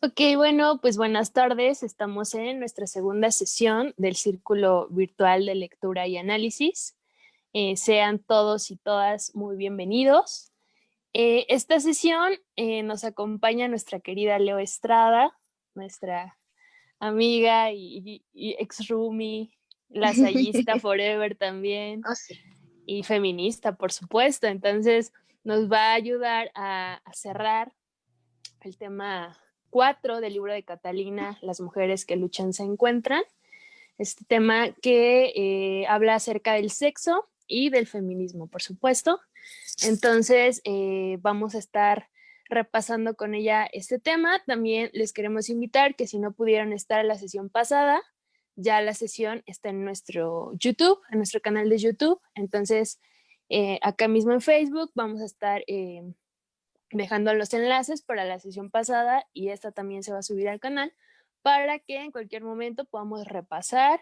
Ok, bueno, pues buenas tardes. Estamos en nuestra segunda sesión del Círculo Virtual de Lectura y Análisis. Sean todos y todas muy bienvenidos. Esta sesión nos acompaña nuestra querida Leo Estrada, nuestra amiga y ex roomie, lasallista forever también, Oh, sí. y feminista, por supuesto. Entonces, nos va a ayudar a cerrar el tema 4 del libro de Catalina, Las mujeres que luchan se encuentran. Este tema que habla acerca del sexo y del feminismo, por supuesto. Entonces, vamos a estar repasando con ella este tema. También les queremos invitar que si no pudieron estar en la sesión pasada, ya la sesión está en nuestro YouTube, en nuestro canal de YouTube. Entonces, acá mismo en Facebook vamos a estar dejando los enlaces para la sesión pasada y esta también se va a subir al canal para que en cualquier momento podamos repasar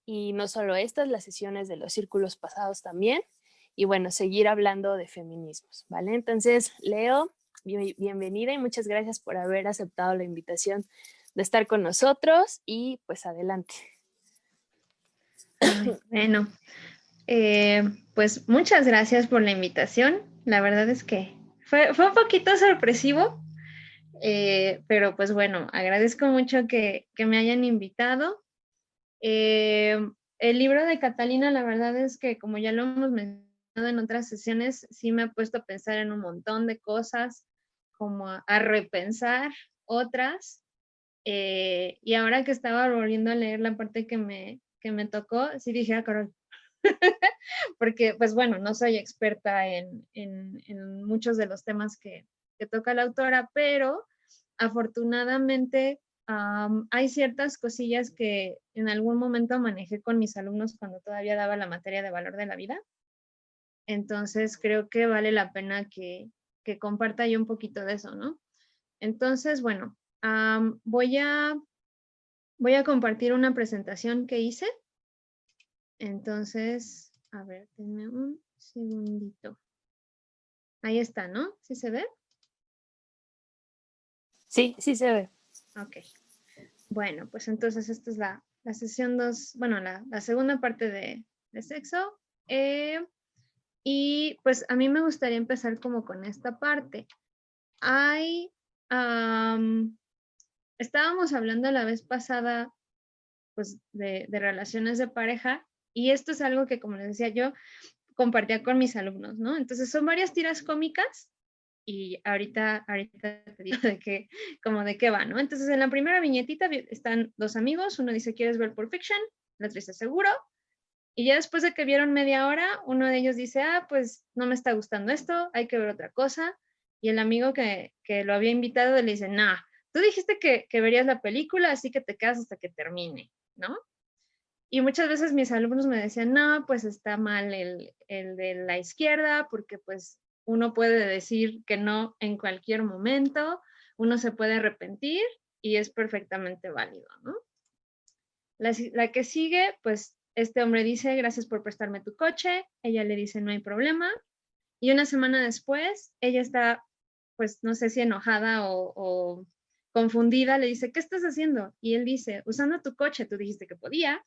y no solo estas, las sesiones de los círculos pasados también y bueno, seguir hablando de feminismos, ¿vale? Entonces, Leo, bienvenida y muchas gracias por haber aceptado la invitación de estar con nosotros y pues adelante. Ay, bueno, pues muchas gracias por la invitación. La verdad es que fue un poquito sorpresivo, pero pues bueno, agradezco mucho que me hayan invitado. Eh, el libro de Catalina, la verdad es que como ya lo hemos mencionado en otras sesiones, sí me ha puesto a pensar en un montón de cosas, como a repensar otras. Y ahora que estaba volviendo a leer la parte que me tocó, sí dije, ah, caray, porque pues bueno, no soy experta en muchos de los temas que toca la autora, pero afortunadamente hay ciertas cosillas que en algún momento manejé con mis alumnos cuando todavía daba la materia de valor de la vida. Entonces creo que vale la pena que comparta yo un poquito de eso, ¿no? Entonces, bueno, voy a compartir una presentación que hice. Entonces, a ver, denme un segundito. Ahí está, ¿no? ¿Sí se ve? Sí, sí se ve. Ok. Bueno, pues entonces esta es la sesión 2, bueno, la segunda parte de sexo. Y pues a mí me gustaría empezar como con esta parte. Hay, am, estábamos hablando la vez pasada, pues, de relaciones de pareja, y esto es algo que, como les decía yo, compartía con mis alumnos, ¿no? Entonces son varias tiras cómicas y ahorita te digo como de qué va, ¿no? Entonces en la primera viñetita están dos amigos, uno dice, ¿quieres ver Pulp Fiction? El otro dice, seguro. Y ya después de que vieron media hora, uno de ellos dice, ah, pues no me está gustando esto, hay que ver otra cosa. Y el amigo que lo había invitado le dice, nah, tú dijiste que verías la película, así que te quedas hasta que termine, ¿no? Y muchas veces mis alumnos me decían, no, pues está mal el de la izquierda, porque pues uno puede decir que no en cualquier momento, uno se puede arrepentir y es perfectamente válido, ¿no? La que sigue, pues este hombre dice, gracias por prestarme tu coche, ella le dice, no hay problema, y una semana después, ella está, pues no sé si enojada o confundida, le dice, ¿qué estás haciendo? Y él dice, usando tu coche, tú dijiste que podía,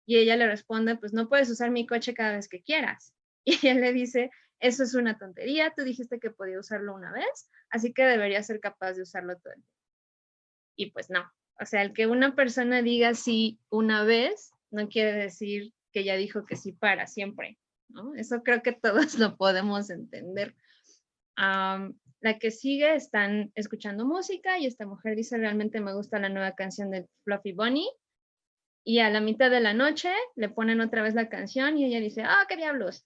y ella le responde, pues no puedes usar mi coche cada vez que quieras. Y él le dice, eso es una tontería, tú dijiste que podía usarlo una vez, así que debería ser capaz de usarlo todo el tiempo. Y pues no, o sea, el que una persona diga sí una vez, no quiere decir que ya dijo que sí para siempre, ¿no? Eso creo que todos lo podemos entender. La que sigue están escuchando música y esta mujer dice, realmente me gusta la nueva canción de Fluffy Bunny, y a la mitad de la noche le ponen otra vez la canción y ella dice, ah, qué diablos.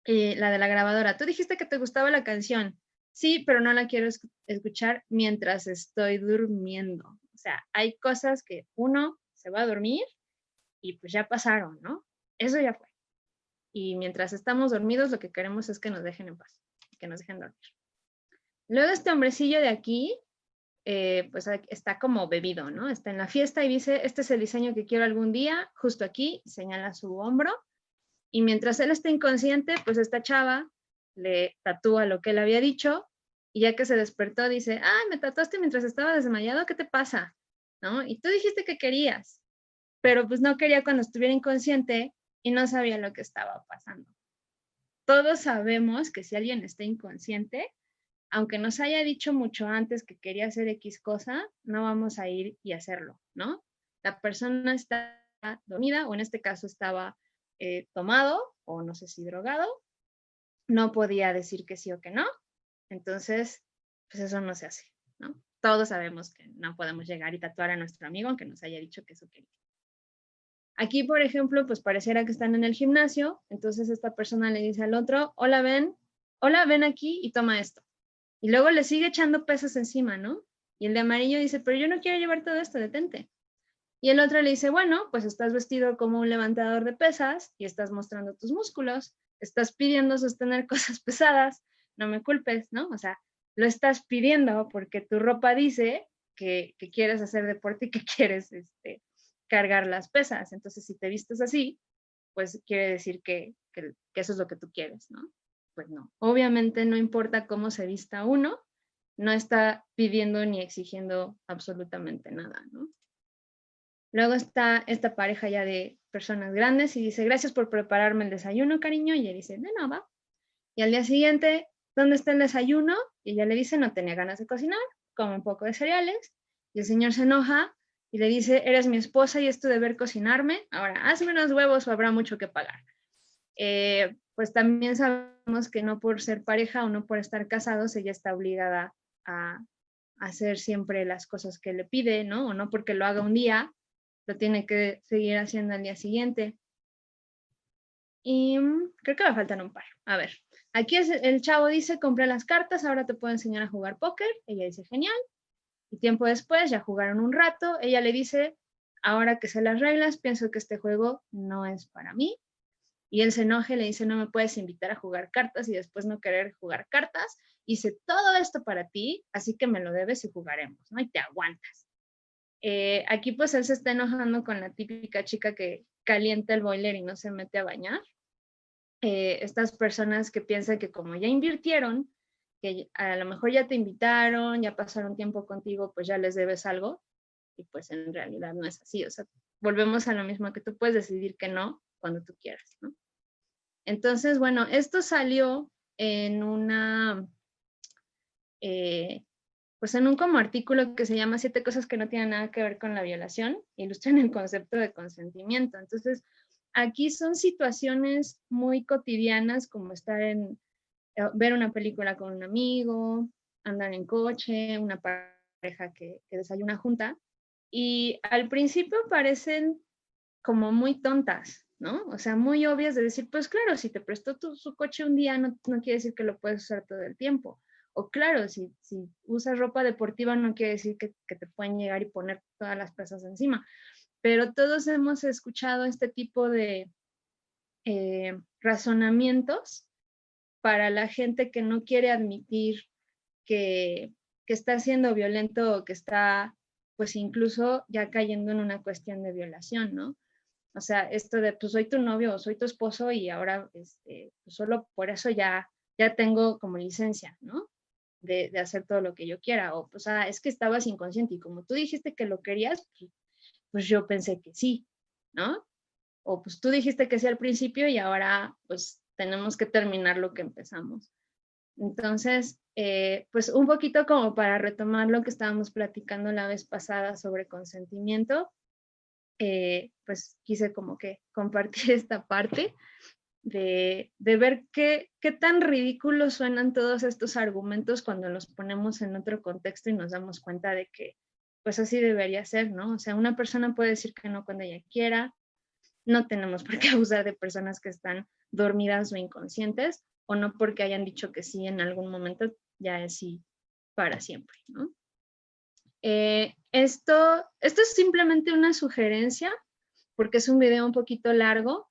Y la de la grabadora, tú dijiste que te gustaba la canción. Sí, pero no la quiero escuchar mientras estoy durmiendo. O sea, hay cosas que uno se va a dormir y pues ya pasaron, ¿no? Eso ya fue. Y mientras estamos dormidos, lo que queremos es que nos dejen en paz, que nos dejen dormir. Luego este hombrecillo de aquí, pues está como bebido, ¿no? Está en la fiesta y dice, este es el diseño que quiero algún día, justo aquí, señala su hombro, y mientras él está inconsciente, pues esta chava le tatúa lo que él había dicho y ya que se despertó dice, ay, me tatuaste mientras estaba desmayado, ¿qué te pasa? ¿No? Y tú dijiste que querías, pero pues no quería cuando estuviera inconsciente y no sabía lo que estaba pasando. Todos sabemos que si alguien está inconsciente, aunque nos haya dicho mucho antes que quería hacer X cosa, no vamos a ir y hacerlo, ¿no? La persona está dormida o en este caso estaba tomado o no sé si drogado, no podía decir que sí o que no, entonces pues eso no se hace, ¿no? Todos sabemos que no podemos llegar y tatuar a nuestro amigo aunque nos haya dicho que eso quería. Aquí, por ejemplo, pues pareciera que están en el gimnasio, entonces esta persona le dice al otro, hola, ven aquí y toma esto. Y luego le sigue echando pesos encima, ¿no? Y el de amarillo dice, pero yo no quiero llevar todo esto, detente. Y el otro le dice, bueno, pues estás vestido como un levantador de pesas y estás mostrando tus músculos, estás pidiendo sostener cosas pesadas, no me culpes, ¿no? O sea, lo estás pidiendo porque tu ropa dice que quieres hacer deporte y que quieres cargar las pesas. Entonces, si te vistes así, pues quiere decir que eso es lo que tú quieres, ¿no? Pues no. Obviamente no importa cómo se vista uno, no está pidiendo ni exigiendo absolutamente nada, ¿no? Luego está esta pareja ya de personas grandes y dice, gracias por prepararme el desayuno, cariño. Y ella dice, de nada. Y al día siguiente, ¿dónde está el desayuno? Y ella le dice, no tenía ganas de cocinar, come un poco de cereales. Y el señor se enoja y le dice, eres mi esposa y es tu deber cocinarme. Ahora, hazme unos huevos o habrá mucho que pagar. Pues también sabemos que no por ser pareja o no por estar casados, ella está obligada a hacer siempre las cosas que le pide, ¿no? O no porque lo haga un día, lo tiene que seguir haciendo al día siguiente. Y creo que me faltan un par. A ver, aquí el chavo dice, compré las cartas, ahora te puedo enseñar a jugar póker. Ella dice, genial. Y tiempo después ya jugaron un rato. Ella le dice, ahora que sé las reglas, pienso que este juego no es para mí. Y él se enoja y le dice, no me puedes invitar a jugar cartas y después no querer jugar cartas. Hice todo esto para ti, así que me lo debes y jugaremos, ¿no? Y te aguantas. Aquí pues él se está enojando con la típica chica que calienta el boiler y no se mete a bañar. Estas personas que piensan que como ya invirtieron, que a lo mejor ya te invitaron, ya pasaron tiempo contigo, pues ya les debes algo, y pues en realidad no es así. O sea, volvemos a lo mismo, que tú puedes decidir que no cuando tú quieras, ¿no? Entonces, bueno, esto salió en pues en un como artículo que se llama 7 cosas que no tienen nada que ver con la violación, ilustran el concepto de consentimiento. Entonces, aquí son situaciones muy cotidianas como ver una película con un amigo, andar en coche, una pareja que desayuna junta, y al principio parecen como muy tontas, ¿no? O sea, muy obvias de decir, pues claro, si te prestó su coche un día, no quiere decir que lo puedes usar todo el tiempo. O claro, si usas ropa deportiva, no quiere decir que te pueden llegar y poner todas las pesas encima. Pero todos hemos escuchado este tipo de razonamientos para la gente que no quiere admitir que está siendo violento o que está, pues incluso ya cayendo en una cuestión de violación, ¿no? O sea, esto de, pues soy tu novio o soy tu esposo y ahora, pues, solo por eso ya tengo como licencia, ¿no? De hacer todo lo que yo quiera. O, pues, es que estabas inconsciente y como tú dijiste que lo querías, pues yo pensé que sí, ¿no? O pues tú dijiste que sí al principio y ahora, pues, tenemos que terminar lo que empezamos. Entonces, pues un poquito como para retomar lo que estábamos platicando la vez pasada sobre consentimiento, pues quise como que compartir esta parte de ver qué tan ridículos suenan todos estos argumentos cuando los ponemos en otro contexto y nos damos cuenta de que pues así debería ser, ¿no? O sea, una persona puede decir que no cuando ella quiera, no tenemos por qué abusar de personas que están dormidas o inconscientes, o no porque hayan dicho que sí en algún momento, ya es sí para siempre, ¿no? Esto es simplemente una sugerencia, porque es un video un poquito largo,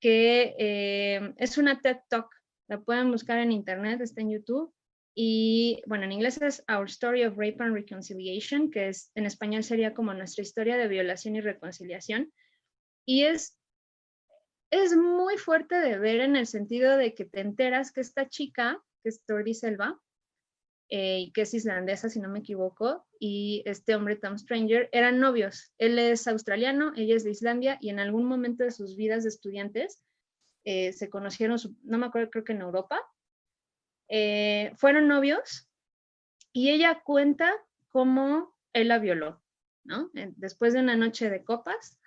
que es una TED Talk, la pueden buscar en internet, está en YouTube, y bueno, en inglés es Our Story of Rape and Reconciliation, que en español sería como nuestra historia de violación y reconciliación, y es muy fuerte de ver en el sentido de que te enteras que esta chica, que es Tori Selva, que es islandesa, si no me equivoco, y este hombre, Tom Stranger, eran novios. Él es australiano, ella es de Islandia, y en algún momento de sus vidas de estudiantes se conocieron, no me acuerdo, creo que en Europa, fueron novios, y ella cuenta cómo él la violó, ¿no? Después de una noche de copas,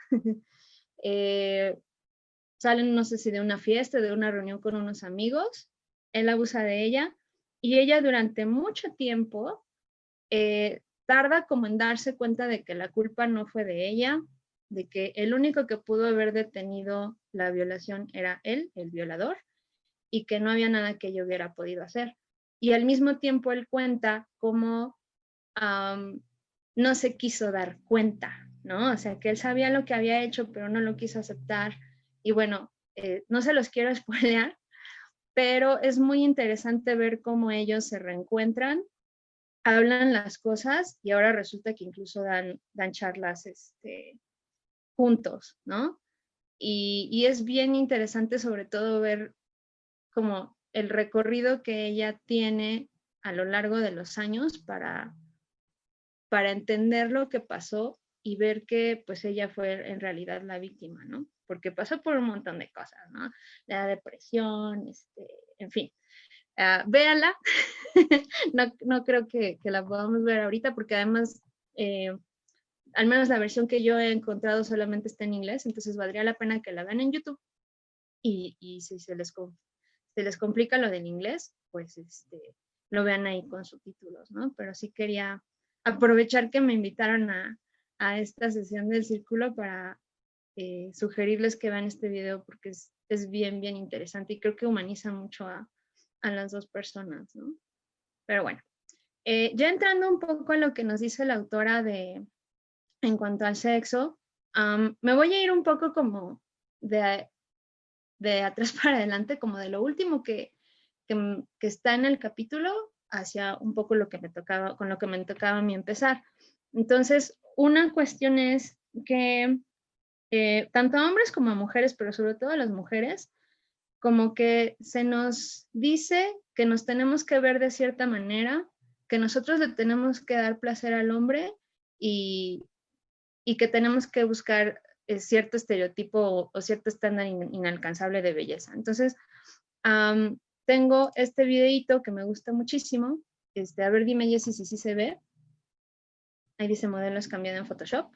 salen, no sé si de una fiesta, de una reunión con unos amigos, él abusa de ella, y ella durante mucho tiempo tarda como en darse cuenta de que la culpa no fue de ella, de que el único que pudo haber detenido la violación era él, el violador, y que no había nada que ella hubiera podido hacer. Y al mismo tiempo él cuenta cómo no se quiso dar cuenta, ¿no? O sea, que él sabía lo que había hecho, pero no lo quiso aceptar. Y bueno, no se los quiero spoilear, pero es muy interesante ver cómo ellos se reencuentran, hablan las cosas y ahora resulta que incluso dan charlas juntos, ¿no? Y es bien interesante sobre todo ver como el recorrido que ella tiene a lo largo de los años para entender lo que pasó y ver que pues ella fue en realidad la víctima, ¿no? Porque pasó por un montón de cosas, ¿no? La depresión, en fin. Véala, no creo que la podamos ver ahorita porque además, al menos la versión que yo he encontrado solamente está en inglés, entonces valdría la pena que la vean en YouTube y si se les complica lo del inglés, pues lo vean ahí con subtítulos, ¿no? Pero sí quería aprovechar que me invitaron a esta sesión del círculo para sugerirles que vean este video porque es bien, bien interesante y creo que humaniza mucho a las dos personas, ¿no? Pero bueno, ya entrando un poco a lo que nos dice la autora en cuanto al sexo, me voy a ir un poco como de atrás para adelante, como de lo último que está en el capítulo hacia un poco lo que me tocaba, con lo que me tocaba a mí empezar. Entonces, una cuestión es que tanto a hombres como a mujeres, pero sobre todo a las mujeres, como que se nos dice que nos tenemos que ver de cierta manera, que nosotros le tenemos que dar placer al hombre y que tenemos que buscar cierto estereotipo o cierto estándar inalcanzable de belleza. Entonces, tengo este videito que me gusta muchísimo. A ver, dime, Jessy, si sí se ve. Ahí dice modelos cambiado en Photoshop.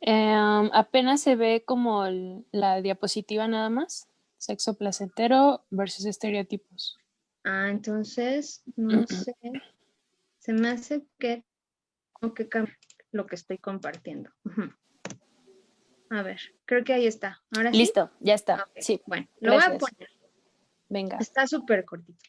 Apenas se ve como la diapositiva nada más. Sexo placentero versus estereotipos. Entonces, no sé. Se me hace que tengo que cambiar lo que estoy compartiendo. A ver, creo que ahí está. ¿Ahora sí? Listo, ya está. Okay. Sí. Bueno, lo gracias. voy a poner. Venga. Está súper cortito.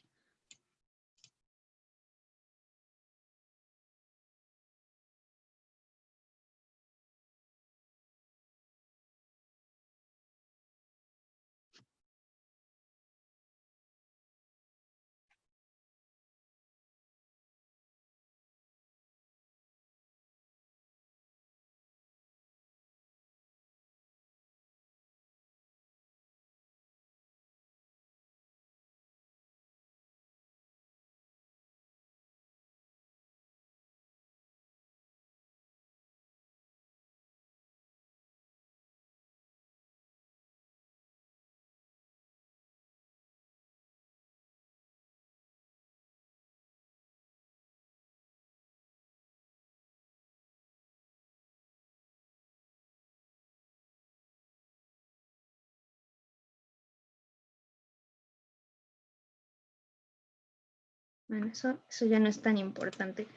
Bueno, eso ya no es tan importante.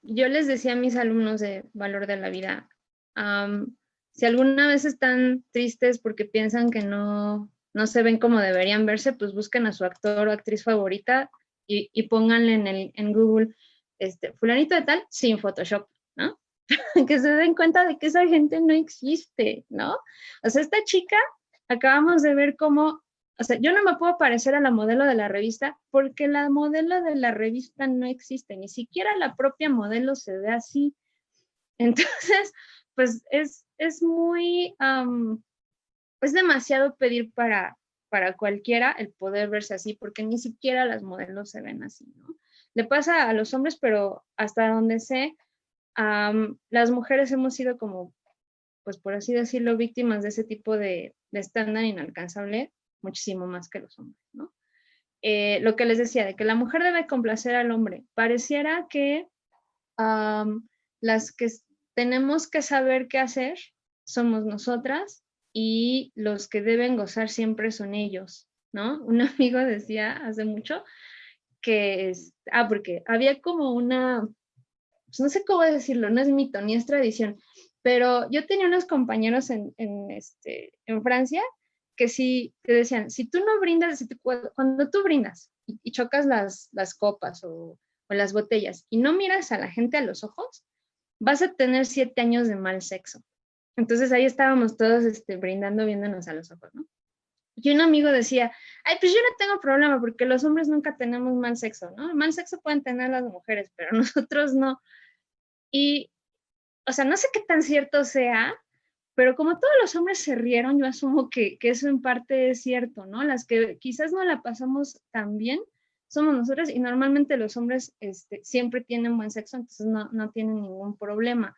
Yo les decía a mis alumnos de Valor de la Vida, si alguna vez están tristes porque piensan que no se ven como deberían verse, pues busquen a su actor o actriz favorita y pónganle en Google, fulanito de tal, sin Photoshop, ¿no? Que se den cuenta de que esa gente no existe, ¿no? O sea, esta chica, acabamos de ver cómo, o sea, yo no me puedo parecer a la modelo de la revista porque la modelo de la revista no existe, ni siquiera la propia modelo se ve así. Entonces, pues es muy, es demasiado pedir para cualquiera el poder verse así, porque ni siquiera las modelos se ven así, ¿no? le pasa a los hombres, pero hasta donde sé, las mujeres hemos sido como, pues por así decirlo, víctimas de ese tipo de estándar inalcanzable muchísimo más que los hombres, ¿no? Lo que les decía, de que la mujer debe complacer al hombre, pareciera que las que tenemos que saber qué hacer somos nosotras y los que deben gozar siempre son ellos, ¿no? Un amigo decía hace mucho que porque había como una, pues no sé cómo decirlo, no es mito ni es tradición, pero yo tenía unos compañeros en Francia que sí te decían, si tú no brindas, cuando tú brindas y chocas las copas o las botellas y no miras a la gente a los ojos, vas a tener 7 años de mal sexo. Entonces ahí estábamos todos brindando viéndonos a los ojos, ¿no? Y un amigo decía, ay, pues yo no tengo problema porque los hombres nunca tenemos mal sexo, ¿no? Mal sexo pueden tener las mujeres, pero nosotros no. Y, o sea, no sé qué tan cierto sea, pero como todos los hombres se rieron, yo asumo que eso en parte es cierto, ¿no? Las que quizás no la pasamos tan bien somos nosotros y normalmente los hombres siempre tienen buen sexo, entonces no tienen ningún problema.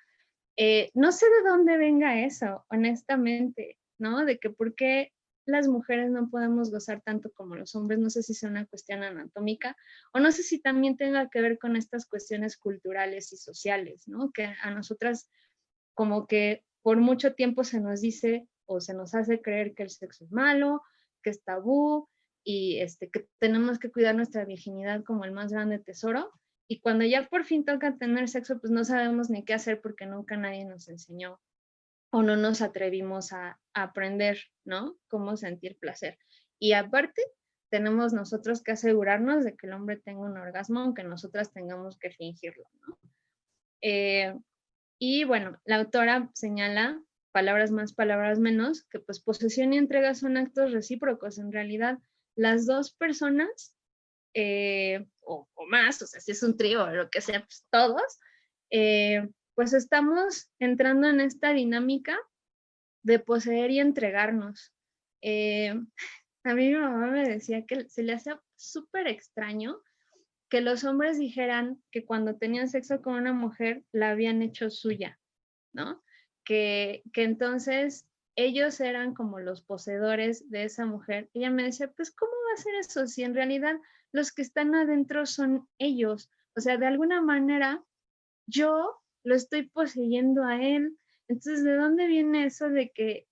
No sé de dónde venga eso, honestamente, ¿no? De que por qué las mujeres no podemos gozar tanto como los hombres, no sé si sea una cuestión anatómica o no sé si también tenga que ver con estas cuestiones culturales y sociales, ¿no? Que a nosotras como que por mucho tiempo se nos dice o se nos hace creer que el sexo es malo, que es tabú y que tenemos que cuidar nuestra virginidad como el más grande tesoro. Y cuando ya por fin toca tener sexo, pues no sabemos ni qué hacer porque nunca nadie nos enseñó o no nos atrevimos a aprender, ¿no? Cómo sentir placer. Y aparte, tenemos nosotros que asegurarnos de que el hombre tenga un orgasmo, aunque nosotras tengamos que fingirlo, ¿no? Y bueno, la autora señala, palabras más, palabras menos, que pues posesión y entrega son actos recíprocos. En realidad, las dos personas, o más, o sea, si es un trío o lo que sea, pues todos, pues estamos entrando en esta dinámica de poseer y entregarnos. A mí mi mamá me decía que se le hace súper extraño que los hombres dijeran que cuando tenían sexo con una mujer la habían hecho suya, ¿no? Que entonces ellos eran como los poseedores de esa mujer. Ella me decía, pues, ¿cómo va a ser eso si en realidad los que están adentro son ellos? O sea, de alguna manera yo lo estoy poseyendo a él. Entonces, ¿de dónde viene eso de que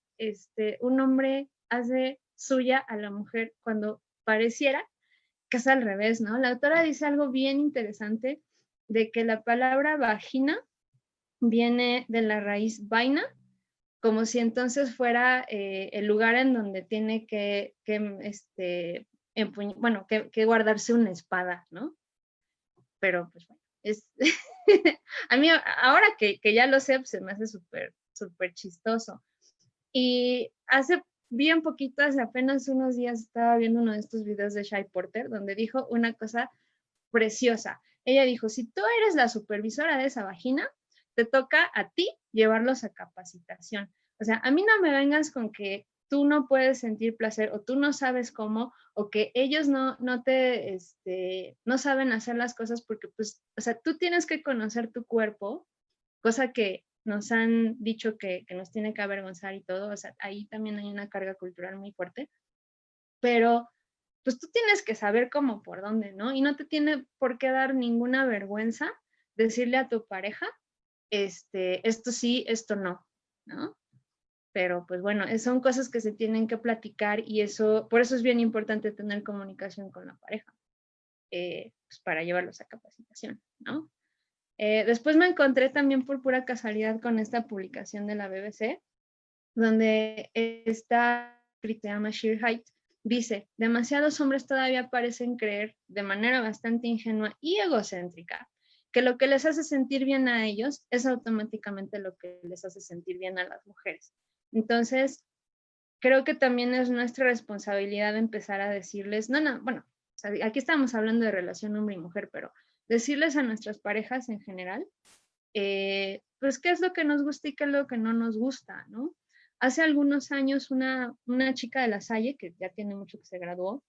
un hombre hace suya a la mujer cuando pareciera que es al revés, ¿no? La autora dice algo bien interesante de que la palabra vagina viene de la raíz vaina, como si entonces fuera el lugar en donde tiene que guardarse una espada, ¿no? Pero pues bueno, a mí ahora que ya lo sé, pues, se me hace súper, súper chistoso. Y hace bien poquito, hace apenas unos días, estaba viendo uno de estos videos de Shai Porter, donde dijo una cosa preciosa. Ella dijo, si tú eres la supervisora de esa vagina, te toca a ti llevarlos a capacitación. O sea, a mí no me vengas con que tú no puedes sentir placer o tú no sabes cómo o que ellos no saben hacer las cosas porque, pues, o sea, tú tienes que conocer tu cuerpo, cosa que nos han dicho que nos tiene que avergonzar y todo, o sea, ahí también hay una carga cultural muy fuerte, pero pues tú tienes que saber cómo por dónde, ¿no? Y no te tiene por qué dar ninguna vergüenza decirle a tu pareja, esto sí, esto no, ¿no? Pero pues bueno, son cosas que se tienen que platicar y por eso es bien importante tener comunicación con la pareja, pues para llevarlos a capacitación, ¿no? Después me encontré también por pura casualidad con esta publicación de la BBC, donde esta se llama Sheer Height, dice, demasiados hombres todavía parecen creer de manera bastante ingenua y egocéntrica que lo que les hace sentir bien a ellos es automáticamente lo que les hace sentir bien a las mujeres. Entonces, creo que también es nuestra responsabilidad empezar a decirles, bueno, o sea, aquí estamos hablando de relación hombre y mujer, pero decirles a nuestras parejas en general, pues qué es lo que nos gusta y qué es lo que no nos gusta, ¿no? Hace algunos años una chica de La Salle, que ya tiene mucho que se graduó,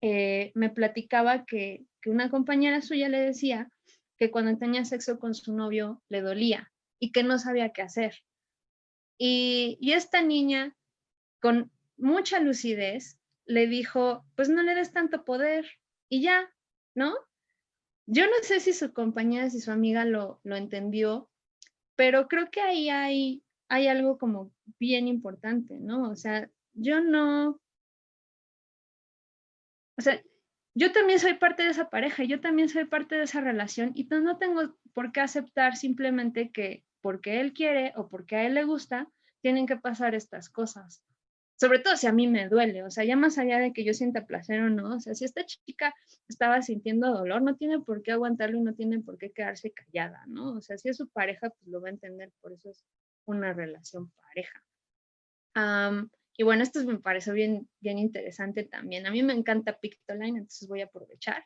me platicaba que que una compañera suya le decía que cuando tenía sexo con su novio le dolía y que no sabía qué hacer. Y esta niña, con mucha lucidez, le dijo, pues no le des tanto poder y ya, ¿no? Yo no sé si su compañera, si su amiga lo entendió, pero creo que ahí hay algo como bien importante, ¿no? O sea, yo no, o sea, yo también soy parte de esa pareja, yo también soy parte de esa relación y no tengo por qué aceptar simplemente que porque él quiere o porque a él le gusta, tienen que pasar estas cosas. Sobre todo si a mí me duele, o sea, ya más allá de que yo sienta placer o no, o sea, si esta chica estaba sintiendo dolor, no tiene por qué aguantarlo y no tiene por qué quedarse callada, ¿no? O sea, si es su pareja, pues lo va a entender, por eso es una relación pareja. Y bueno, esto me pareció bien interesante también. A mí me encanta Pictoline, entonces voy a aprovechar.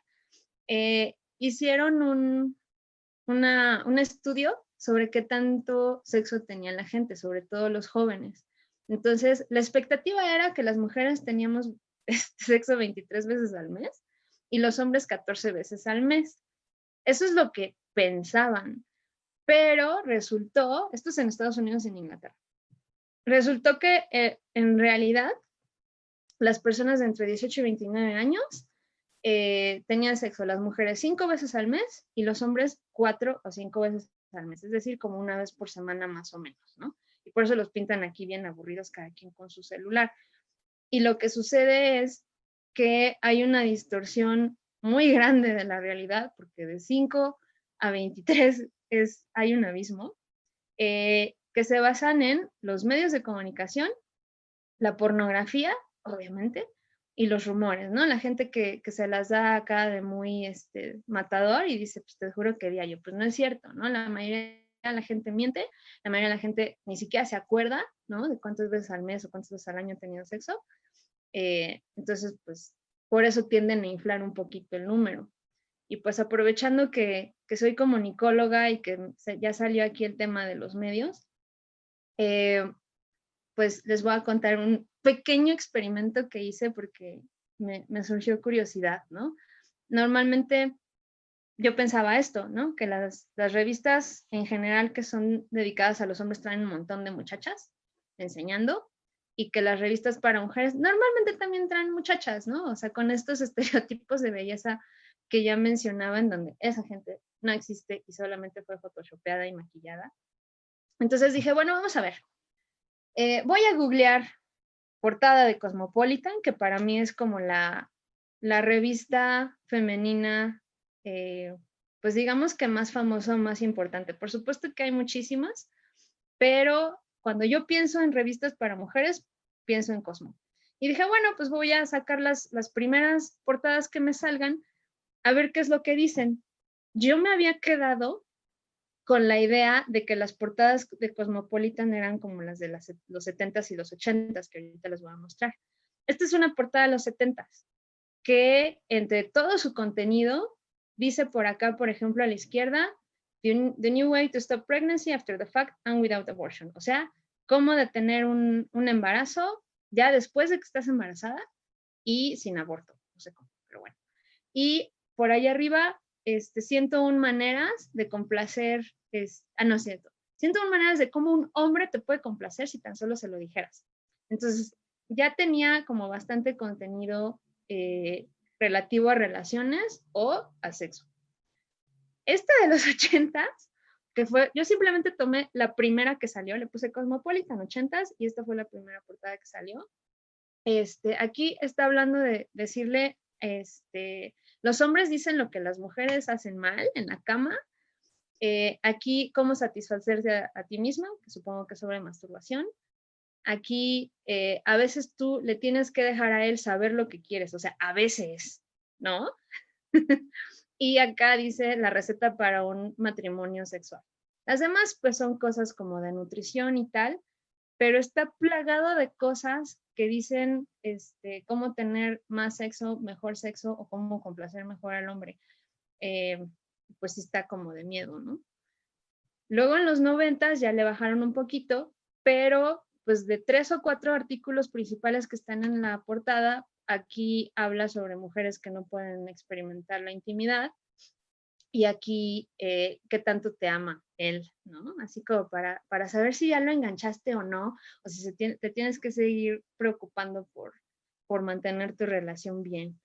Hicieron un estudio sobre qué tanto sexo tenía la gente, sobre todo los jóvenes. Entonces, la expectativa era que las mujeres teníamos sexo 23 veces al mes y los hombres 14 veces al mes. Eso es lo que pensaban, pero resultó, esto es en Estados Unidos y en Inglaterra, resultó que en realidad las personas de entre 18 y 29 años tenían sexo, las mujeres 5 veces al mes y los hombres 4 o 5 veces al mes, es decir, como una vez por semana más o menos, ¿no? Y por eso los pintan aquí bien aburridos cada quien con su celular. Y lo que sucede es que hay una distorsión muy grande de la realidad, porque de 5 a 23 hay un abismo, que se basan en los medios de comunicación, la pornografía, obviamente, y los rumores, ¿no? La gente que se las da acá de muy matador y dice, pues te juro que yo, pues no es cierto, ¿no? La mayoría de la gente miente, la mayoría de la gente ni siquiera se acuerda, ¿no? De cuántas veces al mes o cuántas veces al año ha tenido sexo. Entonces, pues, por eso tienden a inflar un poquito el número. Y pues aprovechando que soy comunicóloga y que ya salió aquí el tema de los medios, pues les voy a contar un pequeño experimento que hice porque me surgió curiosidad, ¿no? Normalmente yo pensaba esto, ¿no? Que las revistas en general que son dedicadas a los hombres traen un montón de muchachas enseñando y que las revistas para mujeres normalmente también traen muchachas, ¿no? O sea, con estos estereotipos de belleza que ya mencionaba en donde esa gente no existe y solamente fue photoshopeada y maquillada. Entonces dije, bueno, vamos a ver. Voy a googlear portada de Cosmopolitan, que para mí es como la revista femenina, pues digamos que más famosa, más importante. Por supuesto que hay muchísimas, pero cuando yo pienso en revistas para mujeres, pienso en Cosmo. Y dije, bueno, pues voy a sacar las primeras portadas que me salgan, a ver qué es lo que dicen. Yo me había quedado con la idea de que las portadas de Cosmopolitan eran como las de los 70s y los 80s, que ahorita les voy a mostrar. Esta es una portada de los 70s, que entre todo su contenido dice por acá, por ejemplo, a la izquierda, the new way to stop pregnancy after the fact and without abortion. O sea, cómo detener un embarazo ya después de que estás embarazada y sin aborto. No sé cómo, pero bueno. Y por ahí arriba, 101 maneras de complacer, no es cierto, 101 maneras de cómo un hombre te puede complacer si tan solo se lo dijeras. Entonces, ya tenía como bastante contenido relativo a relaciones o a sexo. Esta de los 80s, que fue, yo simplemente tomé la primera que salió, le puse Cosmopolitan 80s y esta fue la primera portada que salió. Aquí está hablando de decirle, los hombres dicen lo que las mujeres hacen mal en la cama. Aquí, cómo satisfacerse a ti misma, que supongo que es sobre masturbación. Aquí, a veces tú le tienes que dejar a él saber lo que quieres, o sea, a veces, ¿no? Y acá dice la receta para un matrimonio sexual. Las demás, pues, son cosas como de nutrición y tal, pero está plagado de cosas que dicen cómo tener más sexo, mejor sexo o cómo complacer mejor al hombre. Pues sí está como de miedo, ¿no? Luego en los 90s ya le bajaron un poquito, pero pues de 3 o 4 artículos principales que están en la portada, aquí habla sobre mujeres que no pueden experimentar la intimidad y aquí qué tanto te ama él, ¿no? Así como para saber si ya lo enganchaste o no, o si te tienes que seguir preocupando por mantener tu relación bien.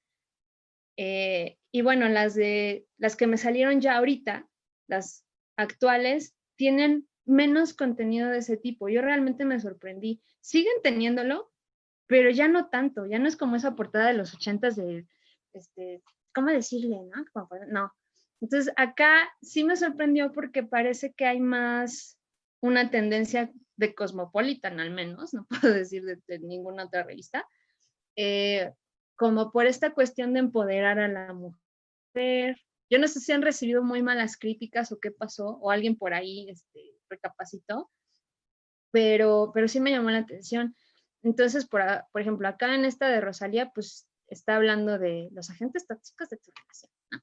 Y bueno, las que me salieron ya ahorita, las actuales, tienen menos contenido de ese tipo. Yo realmente me sorprendí. Siguen teniéndolo, pero ya no tanto. Ya no es como esa portada de los 80s de, ¿cómo decirle, no? No. Entonces, acá sí me sorprendió porque parece que hay más una tendencia de Cosmopolitan, al menos, no puedo decir de ninguna otra revista, como por esta cuestión de empoderar a la mujer. Yo no sé si han recibido muy malas críticas o qué pasó, o alguien por ahí recapacitó, pero sí me llamó la atención. Entonces, por ejemplo, acá en esta de Rosalía, pues está hablando de los agentes tóxicos de tu relación, ¿no?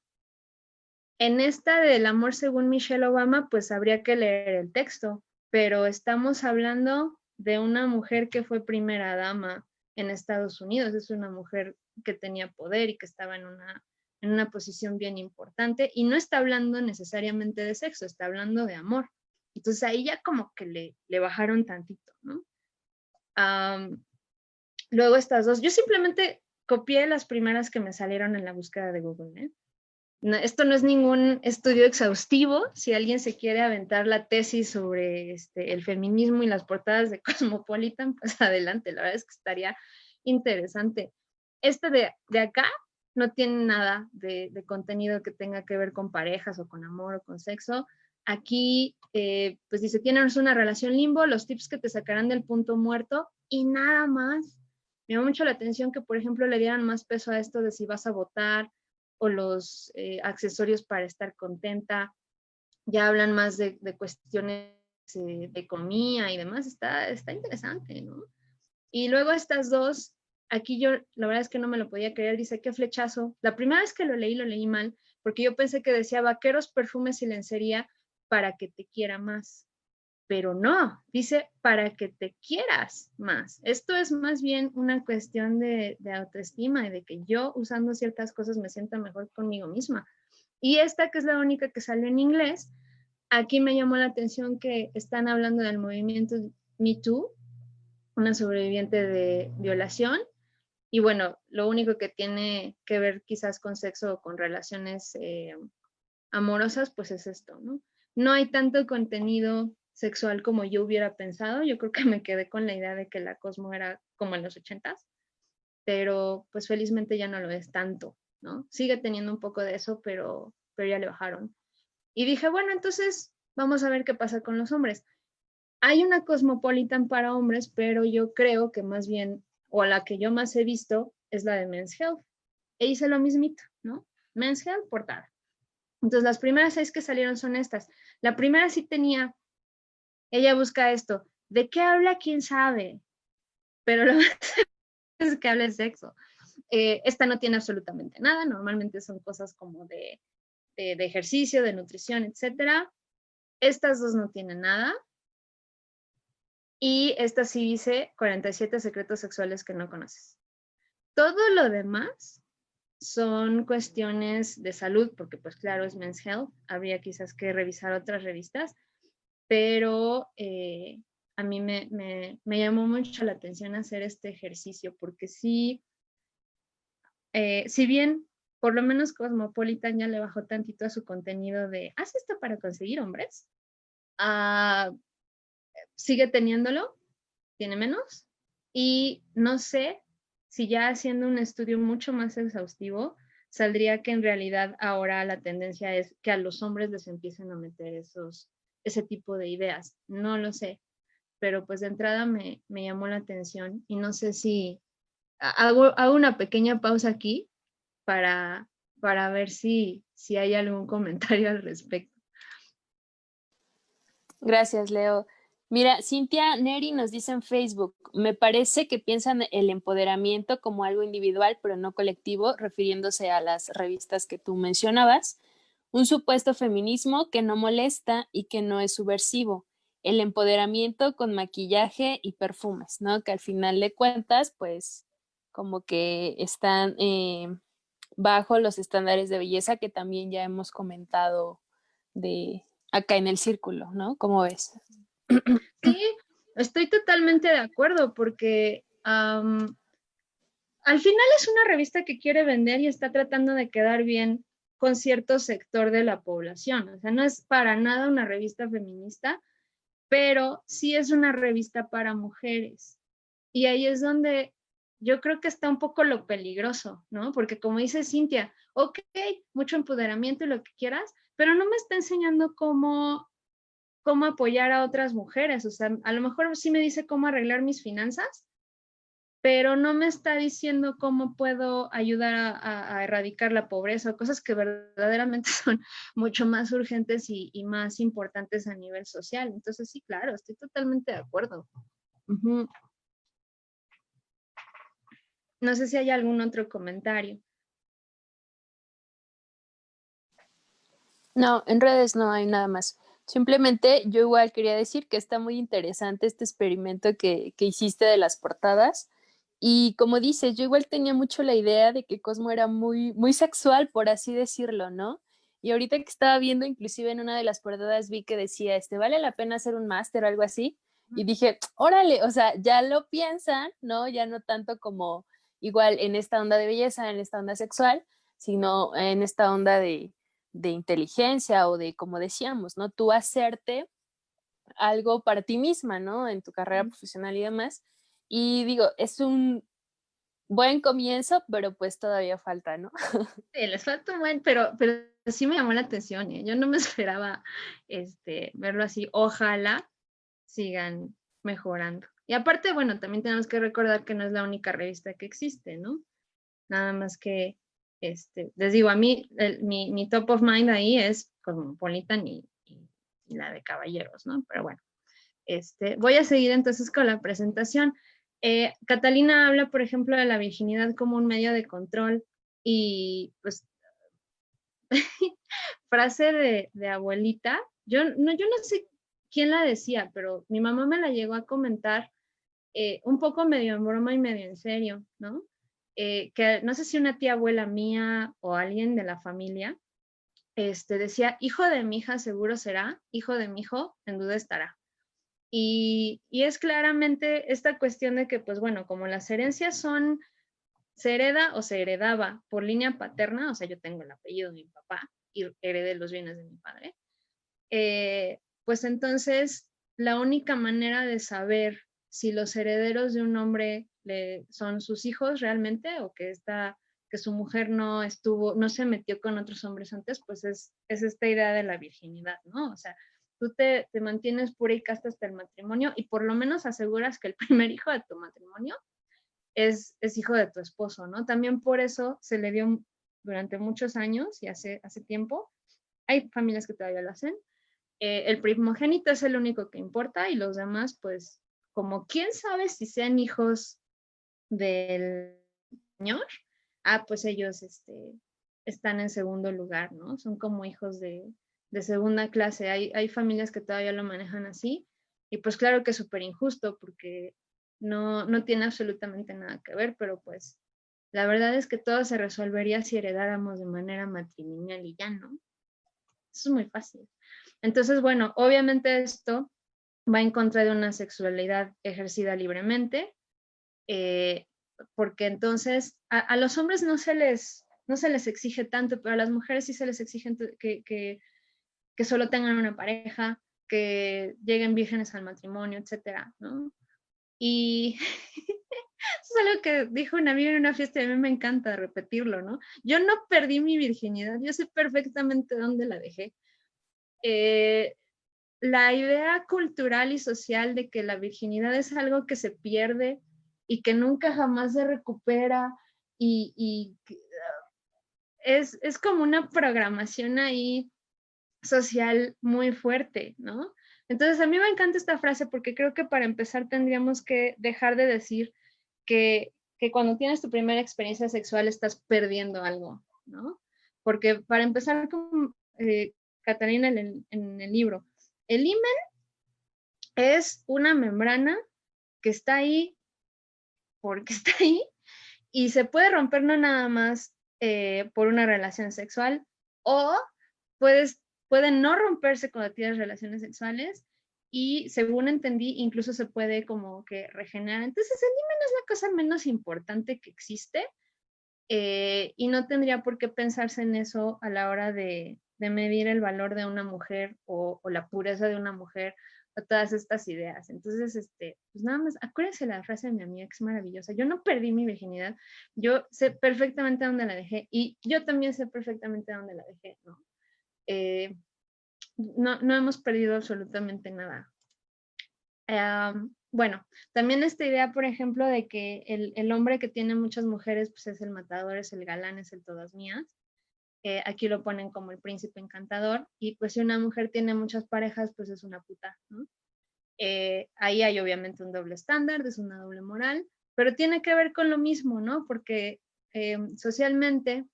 En esta del amor según Michelle Obama, pues habría que leer el texto, pero estamos hablando de una mujer que fue primera dama en Estados Unidos, es una mujer que tenía poder y que estaba en una posición bien importante y no está hablando necesariamente de sexo, está hablando de amor. Entonces ahí ya como que le bajaron tantito, ¿no? Luego estas dos, yo simplemente copié las primeras que me salieron en la búsqueda de Google, ¿eh? No, esto no es ningún estudio exhaustivo. Si alguien se quiere aventar la tesis sobre el feminismo y las portadas de Cosmopolitan, pues adelante, la verdad es que estaría interesante. Este de acá no tiene nada de contenido que tenga que ver con parejas o con amor o con sexo. Aquí, pues dice, tienes una relación limbo, los tips que te sacarán del punto muerto y nada más. Me llama mucho la atención que, por ejemplo, le dieran más peso a esto de si vas a votar o los accesorios para estar contenta. Ya hablan más de cuestiones de economía y demás. Está interesante, ¿no? Y luego estas dos, aquí yo la verdad es que no me lo podía creer, dice, qué flechazo. La primera vez que lo leí mal, porque yo pensé que decía vaqueros, perfumes y lencería para que te quiera más. Pero no, dice para que te quieras más. Esto es más bien una cuestión de autoestima y de que yo usando ciertas cosas me sienta mejor conmigo misma. Y esta, que es la única que salió en inglés, aquí me llamó la atención que están hablando del movimiento Me Too, una sobreviviente de violación. Y bueno, lo único que tiene que ver quizás con sexo o con relaciones amorosas, pues es esto, ¿no? No hay tanto contenido sexual como yo hubiera pensado. Yo creo que me quedé con la idea de que la Cosmo era como en los 80s, pero pues felizmente ya no lo es tanto, ¿no? Sigue teniendo un poco de eso, pero ya le bajaron. Y dije, bueno, entonces vamos a ver qué pasa con los hombres. Hay una Cosmopolitan para hombres, pero yo creo que más bien, o la que yo más he visto, es la de Men's Health. E hice lo mismito, ¿no? Men's Health, portada. Entonces, las primeras 6 que salieron son estas. La primera sí tenía, ella busca esto, ¿de qué habla? ¿Quién sabe? Pero lo más es que habla de sexo. Esta no tiene absolutamente nada, normalmente son cosas como de ejercicio, de nutrición, etcétera. Estas dos no tienen nada. Y esta sí dice 47 secretos sexuales que no conoces. Todo lo demás son cuestiones de salud, porque pues claro, es Men's Health, habría quizás que revisar otras revistas, pero a mí me llamó mucho la atención hacer este ejercicio, porque sí, si bien por lo menos Cosmopolitan ya le bajó tantito a su contenido de, ¿haz esto para conseguir hombres? Sigue teniéndolo, tiene menos, y no sé si ya haciendo un estudio mucho más exhaustivo, saldría que en realidad ahora la tendencia es que a los hombres les empiecen a meter ese tipo de ideas. No lo sé, pero pues de entrada me llamó la atención y no sé si hago una pequeña pausa aquí para, para ver si hay algún comentario al respecto. Gracias, Leo. Mira, Cintia Neri nos dice en Facebook, me parece que piensan el empoderamiento como algo individual, pero no colectivo, refiriéndose a las revistas que tú mencionabas. Un supuesto feminismo que no molesta y que no es subversivo. El empoderamiento con maquillaje y perfumes, ¿no? Que al final de cuentas, pues como que están bajo los estándares de belleza que también ya hemos comentado de acá en el círculo, ¿no? ¿Cómo ves? Sí, estoy totalmente de acuerdo porque al final es una revista que quiere vender y está tratando de quedar bien con cierto sector de la población. O sea, no es para nada una revista feminista, pero sí es una revista para mujeres. Y ahí es donde yo creo que está un poco lo peligroso, ¿no? Porque como dice Cintia, ok, mucho empoderamiento y lo que quieras, pero no me está enseñando cómo apoyar a otras mujeres. O sea, a lo mejor sí me dice cómo arreglar mis finanzas, pero no me está diciendo cómo puedo ayudar a erradicar la pobreza o cosas que verdaderamente son mucho más urgentes y más importantes a nivel social. Entonces, sí, claro, estoy totalmente de acuerdo. Uh-huh. No sé si hay algún otro comentario. No, en redes no hay nada más. Simplemente yo igual quería decir que está muy interesante este experimento que hiciste de las portadas. Y como dices, yo igual tenía mucho la idea de que Cosmo era muy, muy sexual, por así decirlo, ¿no? Y ahorita que estaba viendo, inclusive en una de las portadas vi que decía, ¿vale la pena hacer un máster o algo así? Y dije, órale, o sea, ya lo piensan, ¿no? Ya no tanto como igual en esta onda de belleza, en esta onda sexual, sino en esta onda de inteligencia o de, como decíamos, ¿no? Tú hacerte algo para ti misma, ¿no? En tu carrera profesional y demás. Y digo, es un buen comienzo, pero pues todavía falta, ¿no? Sí, les falta un buen, pero sí me llamó la atención, ¿eh? Yo no me esperaba verlo así. Ojalá sigan mejorando. Y aparte, bueno, también tenemos que recordar que no es la única revista que existe, ¿no? Nada más que, les digo, a mí, mi top of mind ahí es Cosmopolitan y la de Caballeros, ¿no? Pero bueno, voy a seguir entonces con la presentación. Catalina habla, por ejemplo, de la virginidad como un medio de control y pues frase de abuelita, yo no sé quién la decía, pero mi mamá me la llegó a comentar un poco medio en broma y medio en serio, ¿no? Que no sé si una tía abuela mía o alguien de la familia decía, hijo de mi hija seguro será, hijo de mi hijo en duda estará. Y es claramente esta cuestión de que, pues bueno, como las herencias se hereda o se heredaba por línea paterna, o sea, yo tengo el apellido de mi papá y heredé los bienes de mi padre, pues entonces la única manera de saber si los herederos de un hombre son sus hijos realmente o que su mujer no se metió con otros hombres antes, pues es esta idea de la virginidad, ¿no? O sea, tú te mantienes pura y casta hasta el matrimonio y por lo menos aseguras que el primer hijo de tu matrimonio es hijo de tu esposo, ¿no? También por eso se le dio durante muchos años y hace tiempo, hay familias que todavía lo hacen, el primogénito es el único que importa y los demás, pues, como quién sabe si sean hijos del Señor, pues ellos están en segundo lugar, ¿no? Son como hijos de segunda clase. Hay familias que todavía lo manejan así y pues claro que es súper injusto porque no tiene absolutamente nada que ver, pero pues la verdad es que todo se resolvería si heredáramos de manera matrimonial y ya, ¿no? Eso es muy fácil. Entonces, bueno, obviamente esto va en contra de una sexualidad ejercida libremente, porque entonces a los hombres no se les exige tanto, pero a las mujeres sí se les exige que solo tengan una pareja, que lleguen vírgenes al matrimonio, etcétera, ¿no? Y eso es algo que dijo una amiga en una fiesta y a mí me encanta repetirlo, ¿no? Yo no perdí mi virginidad, yo sé perfectamente dónde la dejé. La idea cultural y social de que la virginidad es algo que se pierde y que nunca jamás se recupera y es como una programación ahí social muy fuerte, ¿no? Entonces a mí me encanta esta frase porque creo que para empezar tendríamos que dejar de decir que cuando tienes tu primera experiencia sexual estás perdiendo algo, ¿no? Porque para empezar, como Catalina en el libro, el himen es una membrana que está ahí porque está ahí Y se puede romper no nada más por una relación sexual, o pueden no romperse cuando tienes relaciones sexuales, y según entendí, incluso se puede como que regenerar. Entonces el himen es la cosa menos importante que existe, y no tendría por qué pensarse en eso a la hora de medir el valor de una mujer o la pureza de una mujer, o todas estas ideas. Entonces, pues nada más, acuérdense la frase de mi amiga, que es maravillosa: yo no perdí mi virginidad, yo sé perfectamente dónde la dejé, y yo también sé perfectamente dónde la dejé, ¿no? No hemos perdido absolutamente nada. Bueno, también esta idea, por ejemplo, de que el hombre que tiene muchas mujeres, pues es el matador, es el galán, es el todas mías. Aquí lo ponen como el príncipe encantador, y pues si una mujer tiene muchas parejas, pues es una puta, ¿no? Ahí hay obviamente un doble estándar, es una doble moral, pero tiene que ver con lo mismo, ¿no? Porque socialmente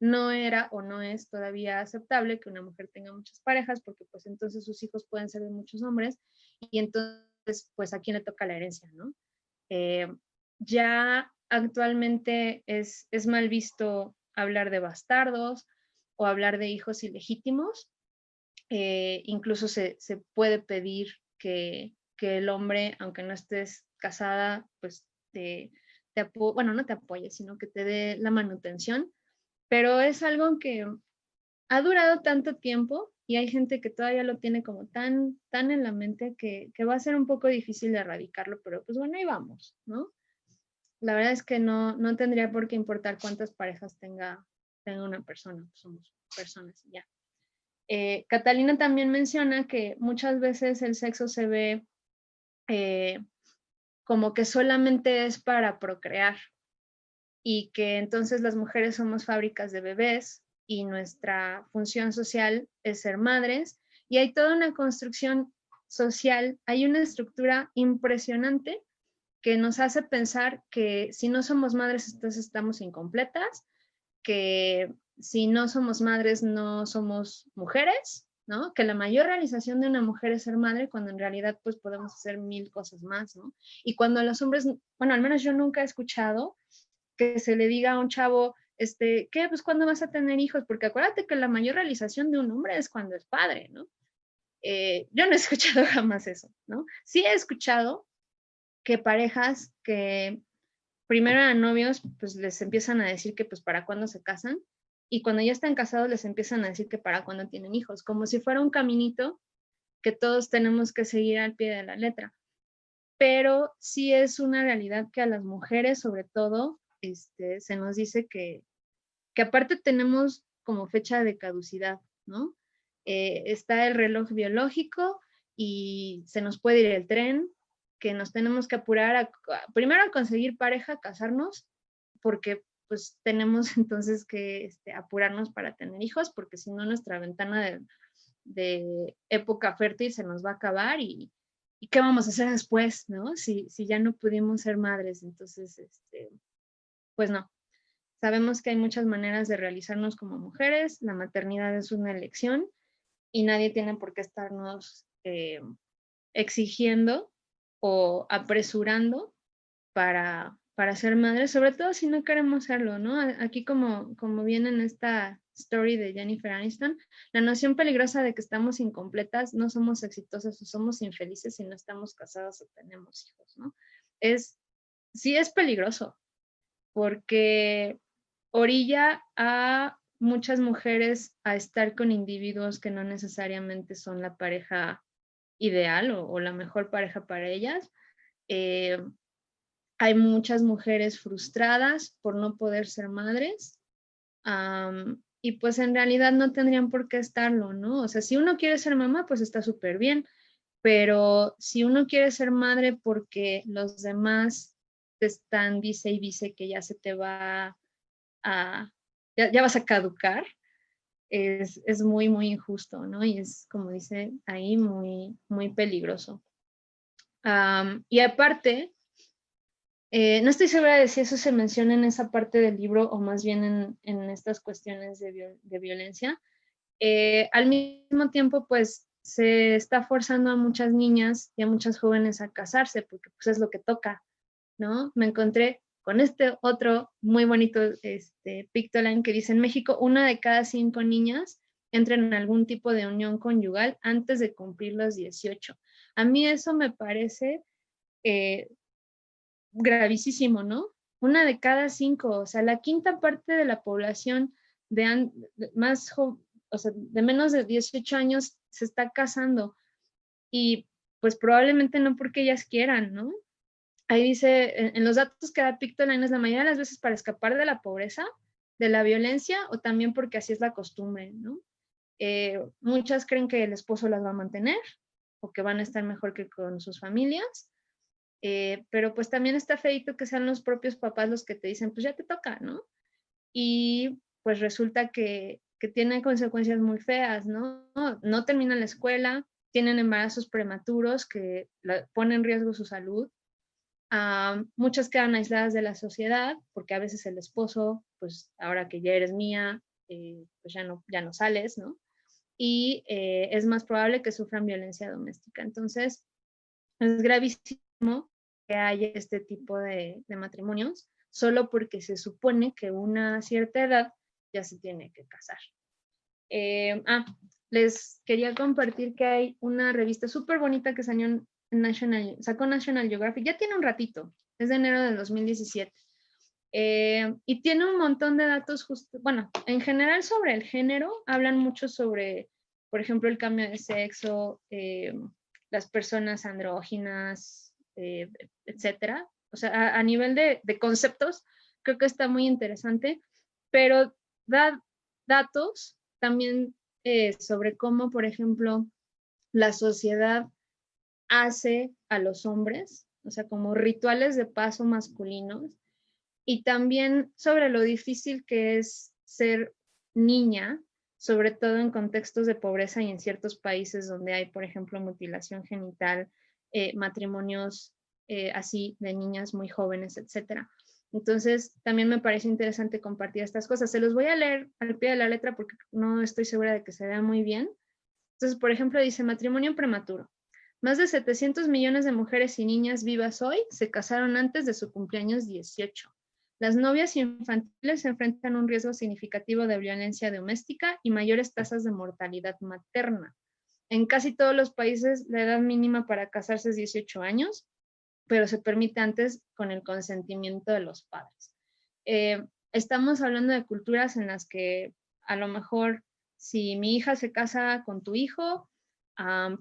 no era o no es todavía aceptable que una mujer tenga muchas parejas, porque pues entonces sus hijos pueden ser de muchos hombres, y entonces pues a quién le toca la herencia, ¿no? Eh, ya actualmente es mal visto hablar de bastardos o hablar de hijos ilegítimos. Incluso se puede pedir que el hombre, aunque no estés casada, pues bueno, no te apoye, sino que te dé la manutención. Pero es algo que ha durado tanto tiempo, y hay gente que todavía lo tiene como tan en la mente, que va a ser un poco difícil de erradicarlo, pero pues bueno, ahí vamos, ¿no? La verdad es que no tendría por qué importar cuántas parejas tenga una persona, pues somos personas y ya. Catalina también menciona que muchas veces el sexo se ve como que solamente es para procrear, y que entonces las mujeres somos fábricas de bebés y nuestra función social es ser madres, y hay toda una construcción social, hay una estructura impresionante que nos hace pensar que si no somos madres, entonces estamos incompletas, que si no somos madres, no somos mujeres, ¿no? Que la mayor realización de una mujer es ser madre, cuando en realidad pues podemos hacer mil cosas más, ¿no? Y cuando los hombres, bueno, al menos yo nunca he escuchado que se le diga a un chavo, ¿qué? Pues ¿cuándo vas a tener hijos? Porque acuérdate que la mayor realización de un hombre es cuando es padre, ¿no? Yo no he escuchado jamás eso, ¿no? Sí he escuchado que parejas que primero eran novios, pues les empiezan a decir que pues para cuándo se casan, y cuando ya están casados les empiezan a decir que para cuándo tienen hijos, como si fuera un caminito que todos tenemos que seguir al pie de la letra. Pero sí es una realidad que a las mujeres, sobre todo, se nos dice que aparte tenemos como fecha de caducidad, ¿no? Está el reloj biológico y se nos puede ir el tren, que nos tenemos que apurar primero a conseguir pareja, casarnos, porque pues tenemos entonces que apurarnos para tener hijos, porque si no nuestra ventana de época fértil se nos va a acabar, y qué vamos a hacer después, ¿no? Si ya no pudimos ser madres, entonces, pues no. Sabemos que hay muchas maneras de realizarnos como mujeres, la maternidad es una elección, y nadie tiene por qué estarnos exigiendo o apresurando para ser madres, sobre todo si no queremos serlo, ¿no? Aquí como viene en esta story de Jennifer Aniston, la noción peligrosa de que estamos incompletas, no somos exitosas o somos infelices si no estamos casadas o tenemos hijos, ¿no? Sí es peligroso, porque orilla a muchas mujeres a estar con individuos que no necesariamente son la pareja ideal o la mejor pareja para ellas. Hay muchas mujeres frustradas por no poder ser madres, y pues en realidad no tendrían por qué estarlo, ¿no? O sea, si uno quiere ser mamá, pues está súper bien, pero si uno quiere ser madre porque los demás te están dice y dice que ya se te va ya vas a caducar, es muy, muy injusto, ¿no? Y es, como dice ahí, muy, muy peligroso. Y aparte, no estoy segura de si eso se menciona en esa parte del libro o más bien en estas cuestiones de violencia. Al mismo tiempo, pues se está forzando a muchas niñas y a muchas jóvenes a casarse, porque pues es lo que toca, ¿no? Me encontré con este otro muy bonito pictoline que dice: en México, 1 de cada 5 niñas entra en algún tipo de unión conyugal antes de cumplir los 18. A mí eso me parece gravísimo, ¿no? 1 de cada 5, o sea, la quinta parte de la población o sea, de menos de 18 años se está casando, y pues probablemente no porque ellas quieran, ¿no? Ahí dice, en los datos que da Pictoline, es la mayoría de las veces para escapar de la pobreza, de la violencia, o también porque así es la costumbre, ¿no? Muchas creen que el esposo las va a mantener o que van a estar mejor que con sus familias, pero pues también está feito que sean los propios papás los que te dicen, pues ya te toca, ¿no? Y pues resulta que tienen consecuencias muy feas, ¿no? No terminan la escuela, tienen embarazos prematuros que ponen en riesgo su salud. Muchas quedan aisladas de la sociedad porque a veces el esposo, pues ahora que ya eres mía, pues ya no sales, ¿no? Y es más probable que sufran violencia doméstica. Entonces, es gravísimo que haya este tipo de matrimonios solo porque se supone que una cierta edad ya se tiene que casar. Les quería compartir que hay una revista súper bonita que sacó National Geographic, ya tiene un ratito, es de enero del 2017, y tiene un montón de datos, bueno, en general sobre el género, hablan mucho sobre, por ejemplo, el cambio de sexo, las personas andróginas, etcétera. O sea, a nivel de conceptos, creo que está muy interesante, pero da datos también sobre cómo, por ejemplo, la sociedad hace a los hombres, o sea, como rituales de paso masculinos, y también sobre lo difícil que es ser niña, sobre todo en contextos de pobreza y en ciertos países donde hay, por ejemplo, mutilación genital, matrimonios así de niñas muy jóvenes, etcétera. Entonces, también me parece interesante compartir estas cosas. Se los voy a leer al pie de la letra porque no estoy segura de que se vea muy bien. Entonces, por ejemplo, dice: matrimonio prematuro. Más de 700 millones de mujeres y niñas vivas hoy se casaron antes de su cumpleaños 18. Las novias infantiles enfrentan un riesgo significativo de violencia doméstica y mayores tasas de mortalidad materna. En casi todos los países, la edad mínima para casarse es 18 años, pero se permite antes con el consentimiento de los padres. Estamos hablando de culturas en las que a lo mejor si mi hija se casa con tu hijo,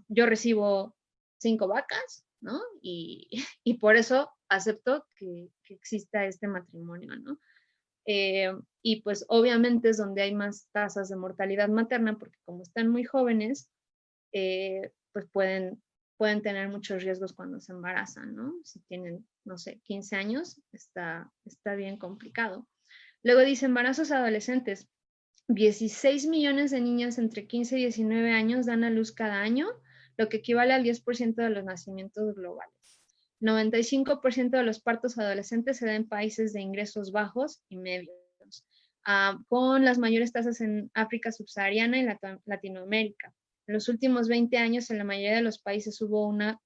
yo recibo 5 vacas, ¿no? Y por eso acepto que exista este matrimonio, ¿no? Y pues obviamente es donde hay más tasas de mortalidad materna porque como están muy jóvenes, pues pueden tener muchos riesgos cuando se embarazan, ¿no? Si tienen, no sé, 15 años, está bien complicado. Luego dice embarazos adolescentes. 16 millones de niñas entre 15 y 19 años dan a luz cada año, lo que equivale al 10% de los nacimientos globales. 95% de los partos adolescentes se dan en países de ingresos bajos y medios, con las mayores tasas en África subsahariana y Latinoamérica. En los últimos 20 años, en la mayoría de los países hubo una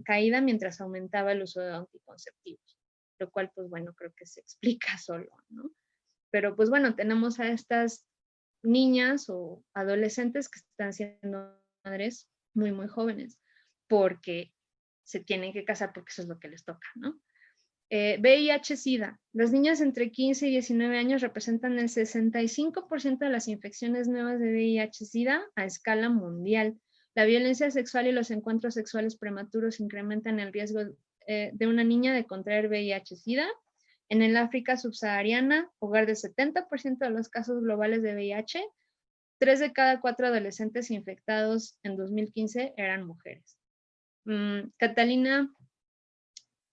caída mientras aumentaba el uso de anticonceptivos, lo cual, pues bueno, creo que se explica solo, ¿no? Pero pues bueno, tenemos a estas niñas o adolescentes que están siendo madres muy, muy jóvenes, porque se tienen que casar porque eso es lo que les toca, ¿no? VIH-Sida. Las niñas entre 15 y 19 años representan el 65% de las infecciones nuevas de VIH-Sida a escala mundial. La violencia sexual y los encuentros sexuales prematuros incrementan el riesgo de una niña de contraer VIH-Sida. En el África subsahariana, hogar del 70% de los casos globales de VIH, 3 de cada 4 adolescentes infectados en 2015 eran mujeres. Catalina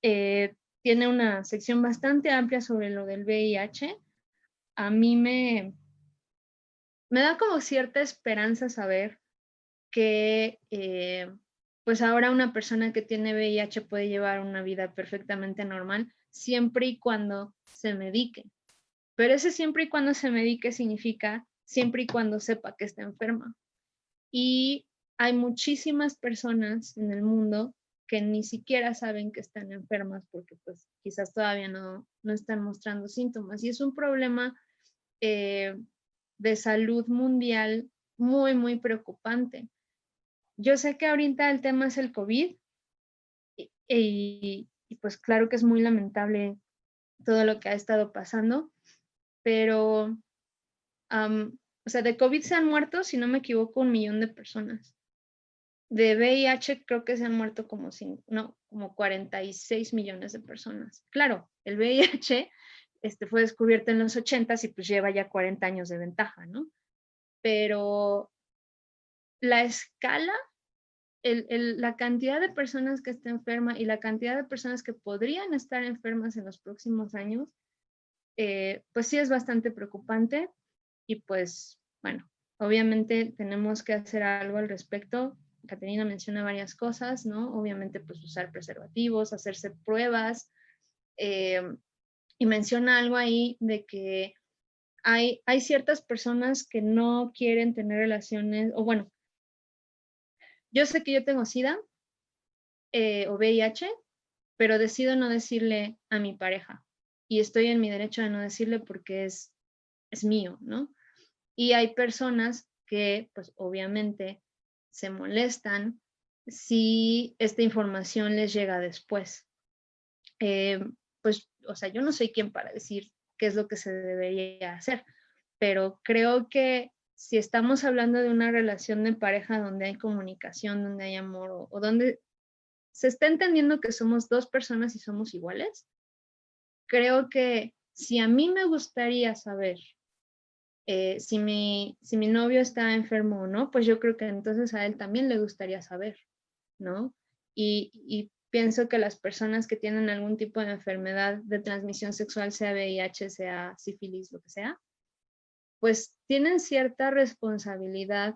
tiene una sección bastante amplia sobre lo del VIH. A mí me da como cierta esperanza saber que pues ahora una persona que tiene VIH puede llevar una vida perfectamente normal siempre y cuando se medique. Pero ese siempre y cuando se medique significa siempre y cuando sepa que está enferma. Y hay muchísimas personas en el mundo que ni siquiera saben que están enfermas porque pues quizás todavía no están mostrando síntomas. Y es un problema de salud mundial muy, muy preocupante. Yo sé que ahorita el tema es el COVID y pues claro que es muy lamentable todo lo que ha estado pasando, pero, o sea, de COVID se han muerto, si no me equivoco, 1 millón de personas. De VIH creo que se han muerto como 46 millones de personas. Claro, el VIH fue descubierto en los 80s y pues lleva ya 40 años de ventaja, ¿no? Pero la escala, la cantidad de personas que está enferma y la cantidad de personas que podrían estar enfermas en los próximos años, pues sí es bastante preocupante y pues bueno, obviamente tenemos que hacer algo al respecto. Caterina menciona varias cosas, ¿no? Obviamente pues usar preservativos, hacerse pruebas y menciona algo ahí de que hay ciertas personas que no quieren tener relaciones, o bueno, yo sé que yo tengo SIDA o VIH, pero decido no decirle a mi pareja y estoy en mi derecho de no decirle porque es mío, ¿no? Y hay personas que pues obviamente se molestan si esta información les llega después. Pues, o sea, yo no soy quien para decir qué es lo que se debería hacer, pero creo que si estamos hablando de una relación de pareja donde hay comunicación, donde hay amor o donde se está entendiendo que somos dos personas y somos iguales, creo que si a mí me gustaría saber si mi novio está enfermo o no, pues yo creo que entonces a él también le gustaría saber, ¿no? Y pienso que las personas que tienen algún tipo de enfermedad de transmisión sexual, sea VIH, sea sífilis, lo que sea, pues tienen cierta responsabilidad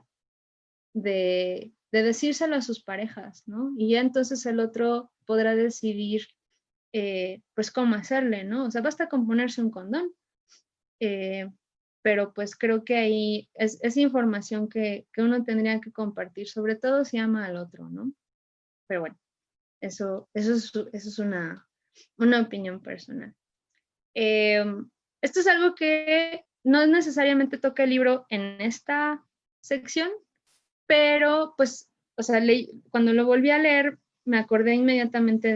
de decírselo a sus parejas, ¿no? Y ya entonces el otro podrá decidir, pues, cómo hacerle, ¿no? O sea, basta con ponerse un condón. Pero pues creo que ahí es información que uno tendría que compartir, sobre todo si ama al otro, ¿no? Pero bueno, eso es una opinión personal. Esto es algo que no necesariamente toca el libro en esta sección, pero pues, o sea, cuando lo volví a leer, me acordé inmediatamente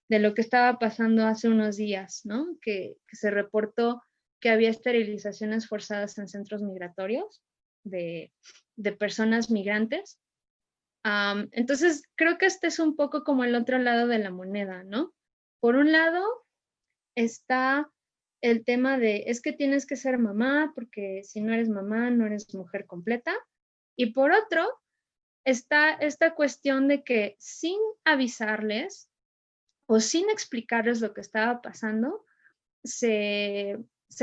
de lo que estaba pasando hace unos días, ¿no? Que se reportó que había esterilizaciones forzadas en centros migratorios de, personas migrantes. Entonces, creo que este es un poco como el otro lado de la moneda, ¿no? Por un lado está el tema de, es que tienes que ser mamá, porque si no eres mamá, no eres mujer completa. Y por otro, está esta cuestión de que sin avisarles o sin explicarles lo que estaba pasando, se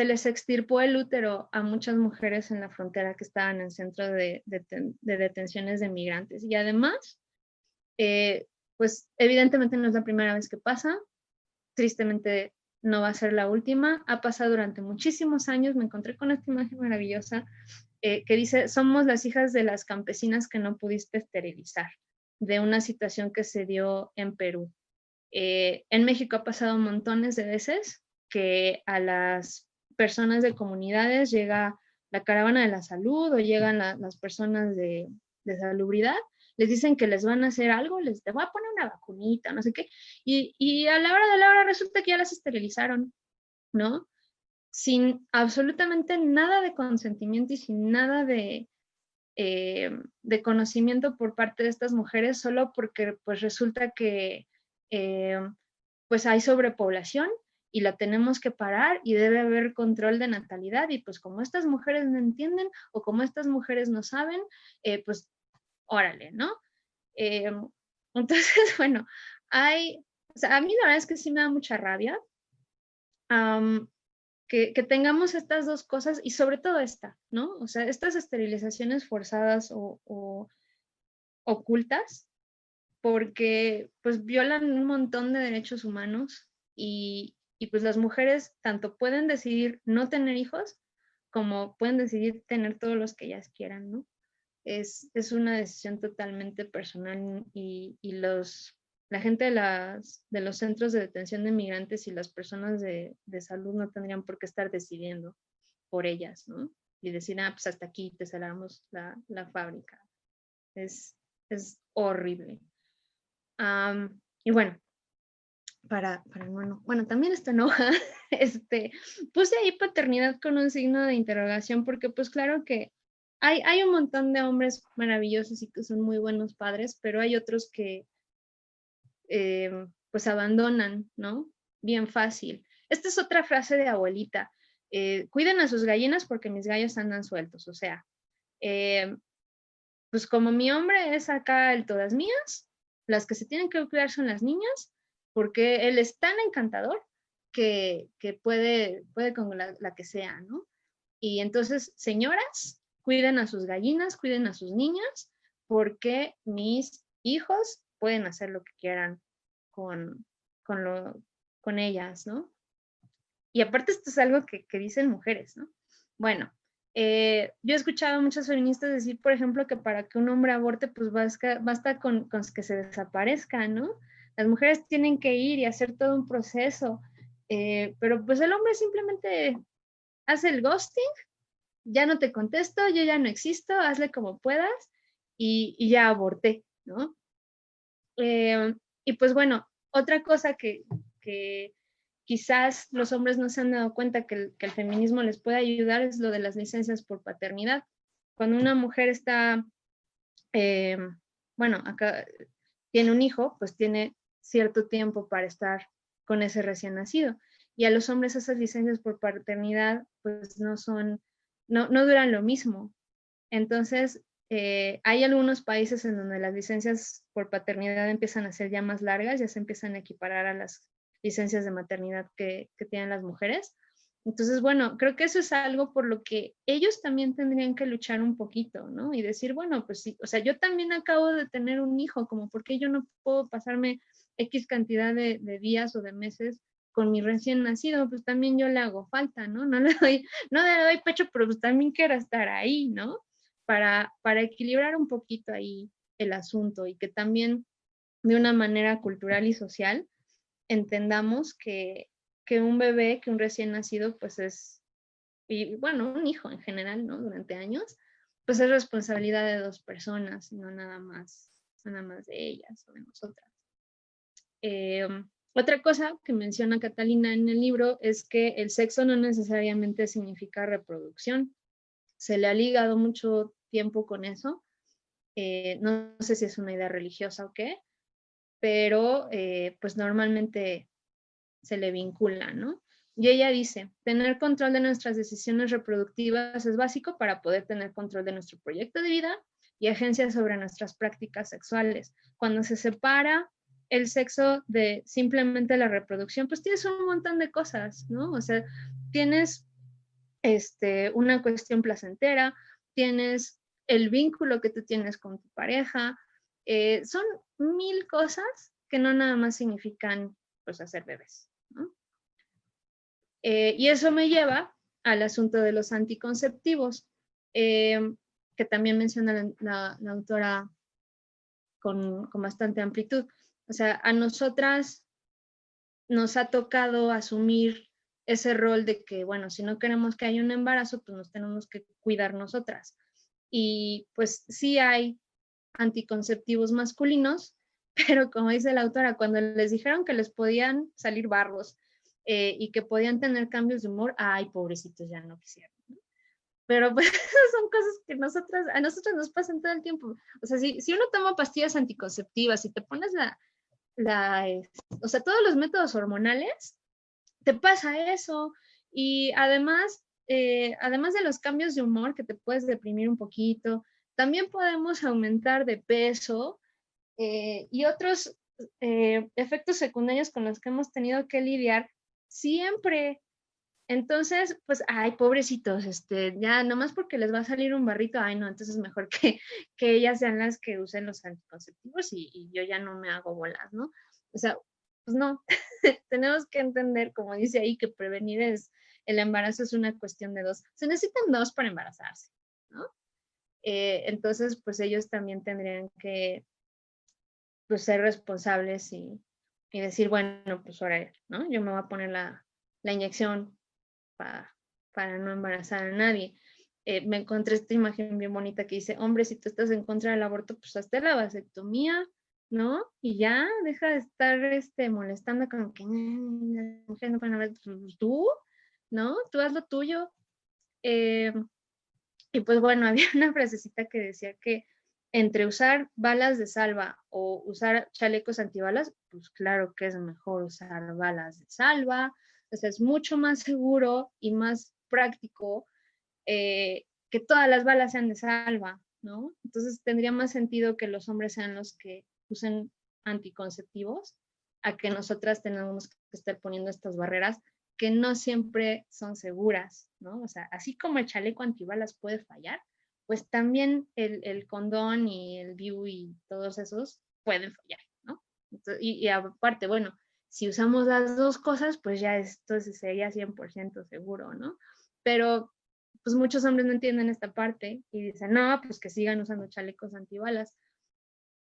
les extirpó el útero a muchas mujeres en la frontera que estaban en centro de detenciones de migrantes. Y además, pues evidentemente no es la primera vez que pasa, tristemente no va a ser la última, ha pasado durante muchísimos años. Me encontré con esta imagen maravillosa que dice, somos las hijas de las campesinas que no pudiste esterilizar, de una situación que se dio en Perú. En México ha pasado montones de veces que a las personas de comunidades llega la caravana de la salud o llegan las personas de salubridad, les dicen que les van a hacer algo, te voy a poner una vacunita, no sé qué, y a la hora de la hora resulta que ya las esterilizaron, ¿no? Sin absolutamente nada de consentimiento y sin nada de conocimiento por parte de estas mujeres, solo porque pues resulta que pues hay sobrepoblación y la tenemos que parar y debe haber control de natalidad y pues como estas mujeres no entienden o como estas mujeres no saben, pues órale, ¿no? Entonces, bueno, o sea, a mí la verdad es que sí me da mucha rabia que tengamos estas dos cosas y sobre todo esta, ¿no? O sea, estas esterilizaciones forzadas o ocultas porque pues violan un montón de derechos humanos y pues las mujeres tanto pueden decidir no tener hijos como pueden decidir tener todos los que ellas quieran, ¿no? Es una decisión totalmente personal y los la gente de los centros de detención de migrantes y las personas de salud no tendrían por qué estar decidiendo por ellas, ¿no? Y decir, pues hasta aquí te cerramos la fábrica. Es horrible. Y bueno, bueno, también esta hoja, puse ahí paternidad con un signo de interrogación, porque pues claro que hay un montón de hombres maravillosos y que son muy buenos padres, pero hay otros que pues abandonan, ¿no? Bien fácil. Esta es otra frase de abuelita. Cuiden a sus gallinas porque mis gallos andan sueltos. O sea, pues como mi hombre es acá el todas mías, las que se tienen que cuidar son las niñas, porque él es tan encantador que puede con la que sea, ¿no? Y entonces, señoras, cuiden a sus gallinas, cuiden a sus niñas, porque mis hijos pueden hacer lo que quieran con, con ellas, ¿no? Y aparte esto es algo que dicen mujeres, ¿no? Bueno, yo he escuchado a muchas feministas decir, por ejemplo, que para que un hombre aborte, pues basta con que se desaparezca, ¿no? Las mujeres tienen que ir y hacer todo un proceso, pero pues el hombre simplemente hace el ghosting, ya no te contesto, yo ya no existo, hazle como puedas y ya aborté, ¿no? Y pues bueno, otra cosa que quizás los hombres no se han dado cuenta que el feminismo les puede ayudar es lo de las licencias por paternidad. Cuando una mujer está, bueno, acá tiene un hijo, pues tiene cierto tiempo para estar con ese recién nacido. Y a los hombres esas licencias por paternidad pues no duran lo mismo. Entonces, hay algunos países en donde las licencias por paternidad empiezan a ser ya más largas, ya se empiezan a equiparar a las licencias de maternidad que tienen las mujeres. Entonces, bueno, creo que eso es algo por lo que ellos también tendrían que luchar un poquito, ¿no? Y decir, bueno, pues sí, o sea, yo también acabo de tener un hijo, como por qué yo no puedo pasarme X cantidad de días o de meses con mi recién nacido, pues también yo le hago falta, ¿no? No le doy pecho, pero pues también quiero estar ahí, ¿no? Para equilibrar un poquito ahí el asunto y que también de una manera cultural y social entendamos que un bebé, que un recién nacido, pues y bueno, un hijo en general, ¿no? Durante años, pues es responsabilidad de dos personas, no nada más de ellas o de nosotras. Otra cosa que menciona Catalina en el libro es que el sexo no necesariamente significa reproducción. Se le ha ligado mucho tiempo con eso. No sé si es una idea religiosa o qué, pero pues normalmente se le vincula, ¿no? Y ella dice, tener control de nuestras decisiones reproductivas es básico para poder tener control de nuestro proyecto de vida y agencia sobre nuestras prácticas sexuales. Cuando se separa el sexo de simplemente la reproducción, pues tienes un montón de cosas, ¿no? O sea, tienes una cuestión placentera, tienes el vínculo que tú tienes con tu pareja, son mil cosas que no nada más significan pues hacer bebés, ¿no? Y eso me lleva al asunto de los anticonceptivos, que también menciona la autora con bastante amplitud. O sea, a nosotras nos ha tocado asumir ese rol de que, bueno, si no queremos que haya un embarazo, pues nos tenemos que cuidar nosotras. Y pues sí hay anticonceptivos masculinos, pero como dice la autora, cuando les dijeron que les podían salir barros y que podían tener cambios de humor, ay, pobrecitos, ya no quisieron. Pero pues son cosas que a nosotros nos pasan todo el tiempo. O sea, si uno toma pastillas anticonceptivas y te pones o sea, todos los métodos hormonales, te pasa eso. Y además de los cambios de humor, que te puedes deprimir un poquito, también podemos aumentar de peso y otros efectos secundarios con los que hemos tenido que lidiar siempre. Entonces, pues, ay, pobrecitos, ya nomás porque les va a salir un barrito, ay, no, entonces mejor que ellas sean las que usen los anticonceptivos y yo ya no me hago bolas, ¿no? O sea, pues no, tenemos que entender, como dice ahí, que prevenir el embarazo es una cuestión de dos. Se necesitan dos para embarazarse, ¿no? Entonces, pues ellos también tendrían pues ser responsables y decir, bueno, pues ahora, ¿no? Yo me voy a poner la inyección para no embarazar a nadie. Me encontré esta imagen bien bonita que dice, hombre, si tú estás en contra del aborto, pues hazte la vasectomía, ¿no? Y ya, deja de estar molestando con que las mujeres no pueden hablar, tú, ¿no? Tú haz lo tuyo. Y pues bueno, había una frasecita que decía que entre usar balas de salva o usar chalecos antibalas, pues claro que es mejor usar balas de salva, o sea, es mucho más seguro y más práctico que todas las balas sean de salva, ¿no? Entonces tendría más sentido que los hombres sean los que usen anticonceptivos a que nosotras tengamos que estar poniendo estas barreras que no siempre son seguras, ¿no? O sea, así como el chaleco antibalas puede fallar, pues también el condón y el DIU y todos esos pueden fallar, ¿no? Entonces, y aparte, bueno, si usamos las dos cosas, pues ya esto sería 100% seguro, ¿no? Pero pues muchos hombres no entienden esta parte y dicen, no, pues que sigan usando chalecos antibalas,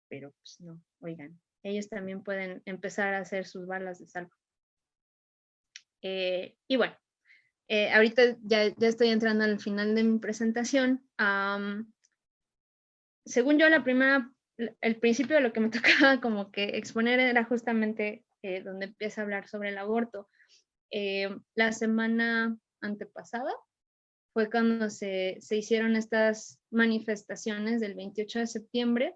pero pues no, oigan, ellos también pueden empezar a hacer sus balas de salva. Y bueno, ahorita ya estoy entrando al final de mi presentación. Según yo, el principio de lo que me tocaba como que exponer era justamente donde empieza a hablar sobre el aborto. La semana antepasada fue cuando se hicieron estas manifestaciones del 28 de septiembre.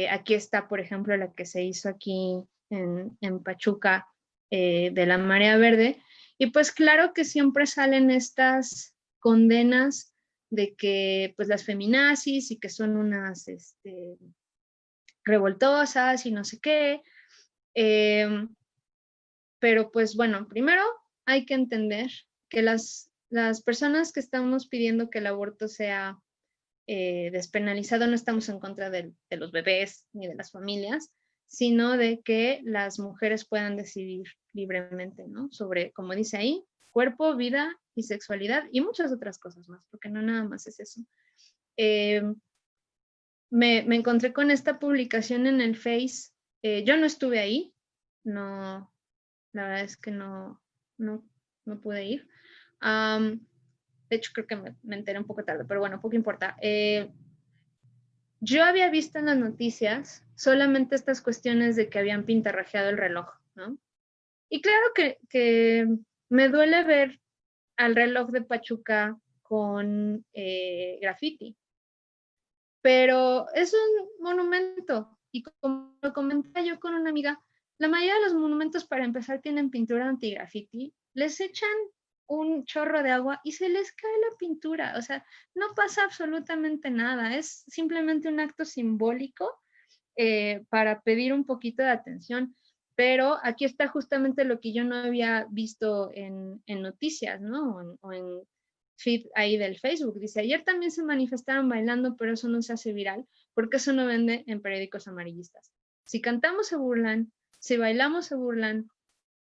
Aquí está, por ejemplo, la que se hizo aquí en Pachuca de la Marea Verde. Y pues claro que siempre salen estas condenas de que pues las feminazis y que son unas revoltosas y no sé qué. Pero pues bueno, primero hay que entender que las personas que estamos pidiendo que el aborto sea despenalizado no estamos en contra de los bebés ni de las familias, sino de que las mujeres puedan decidir libremente, ¿no? Sobre, como dice ahí, cuerpo, vida y sexualidad y muchas otras cosas más, porque no nada más es eso. Me encontré con esta publicación en el Face. Yo no estuve ahí, no, la verdad es que no pude ir. De hecho, creo que me enteré un poco tarde, pero bueno, poco importa. Yo había visto en las noticias solamente estas cuestiones de que habían pintarrajeado el reloj, ¿no? Y claro que me duele ver al reloj de Pachuca con graffiti, pero es un monumento y como lo comenté yo con una amiga, la mayoría de los monumentos para empezar tienen pintura anti-graffiti, les echan un chorro de agua y se les cae la pintura, o sea, no pasa absolutamente nada, es simplemente un acto simbólico para pedir un poquito de atención, pero aquí está justamente lo que yo no había visto en noticias, ¿no? O en feed ahí del Facebook. Dice, ayer también se manifestaron bailando, pero eso no se hace viral porque eso no vende en periódicos amarillistas. Si cantamos se burlan, si bailamos se burlan,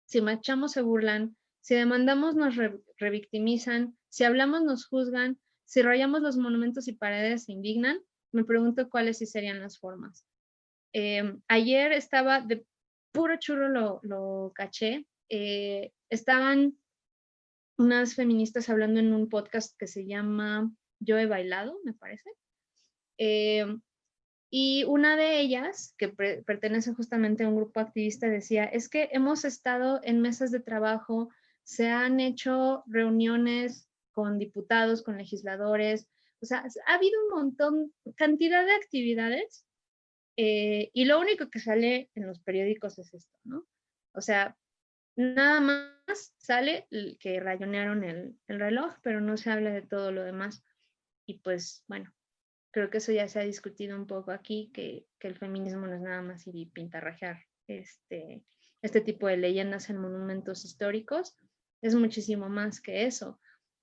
si marchamos se burlan, si demandamos nos revictimizan, si hablamos nos juzgan, si rayamos los monumentos y paredes se indignan. Me pregunto cuáles sí serían las formas. Ayer estaba de puro churro lo caché. Estaban unas feministas hablando en un podcast que se llama Yo he bailado, me parece. Y una de ellas, que pertenece justamente a un grupo activista, decía, es que hemos estado en mesas de trabajo, se han hecho reuniones con diputados, con legisladores, o sea, ha habido un montón, cantidad de actividades y lo único que sale en los periódicos es esto, ¿no? O sea, nada más sale que rayonearon el reloj, pero no se habla de todo lo demás. Y pues, bueno, creo que eso ya se ha discutido un poco aquí, que el feminismo no es nada más ir y pintarrajear este tipo de leyendas en monumentos históricos, es muchísimo más que eso.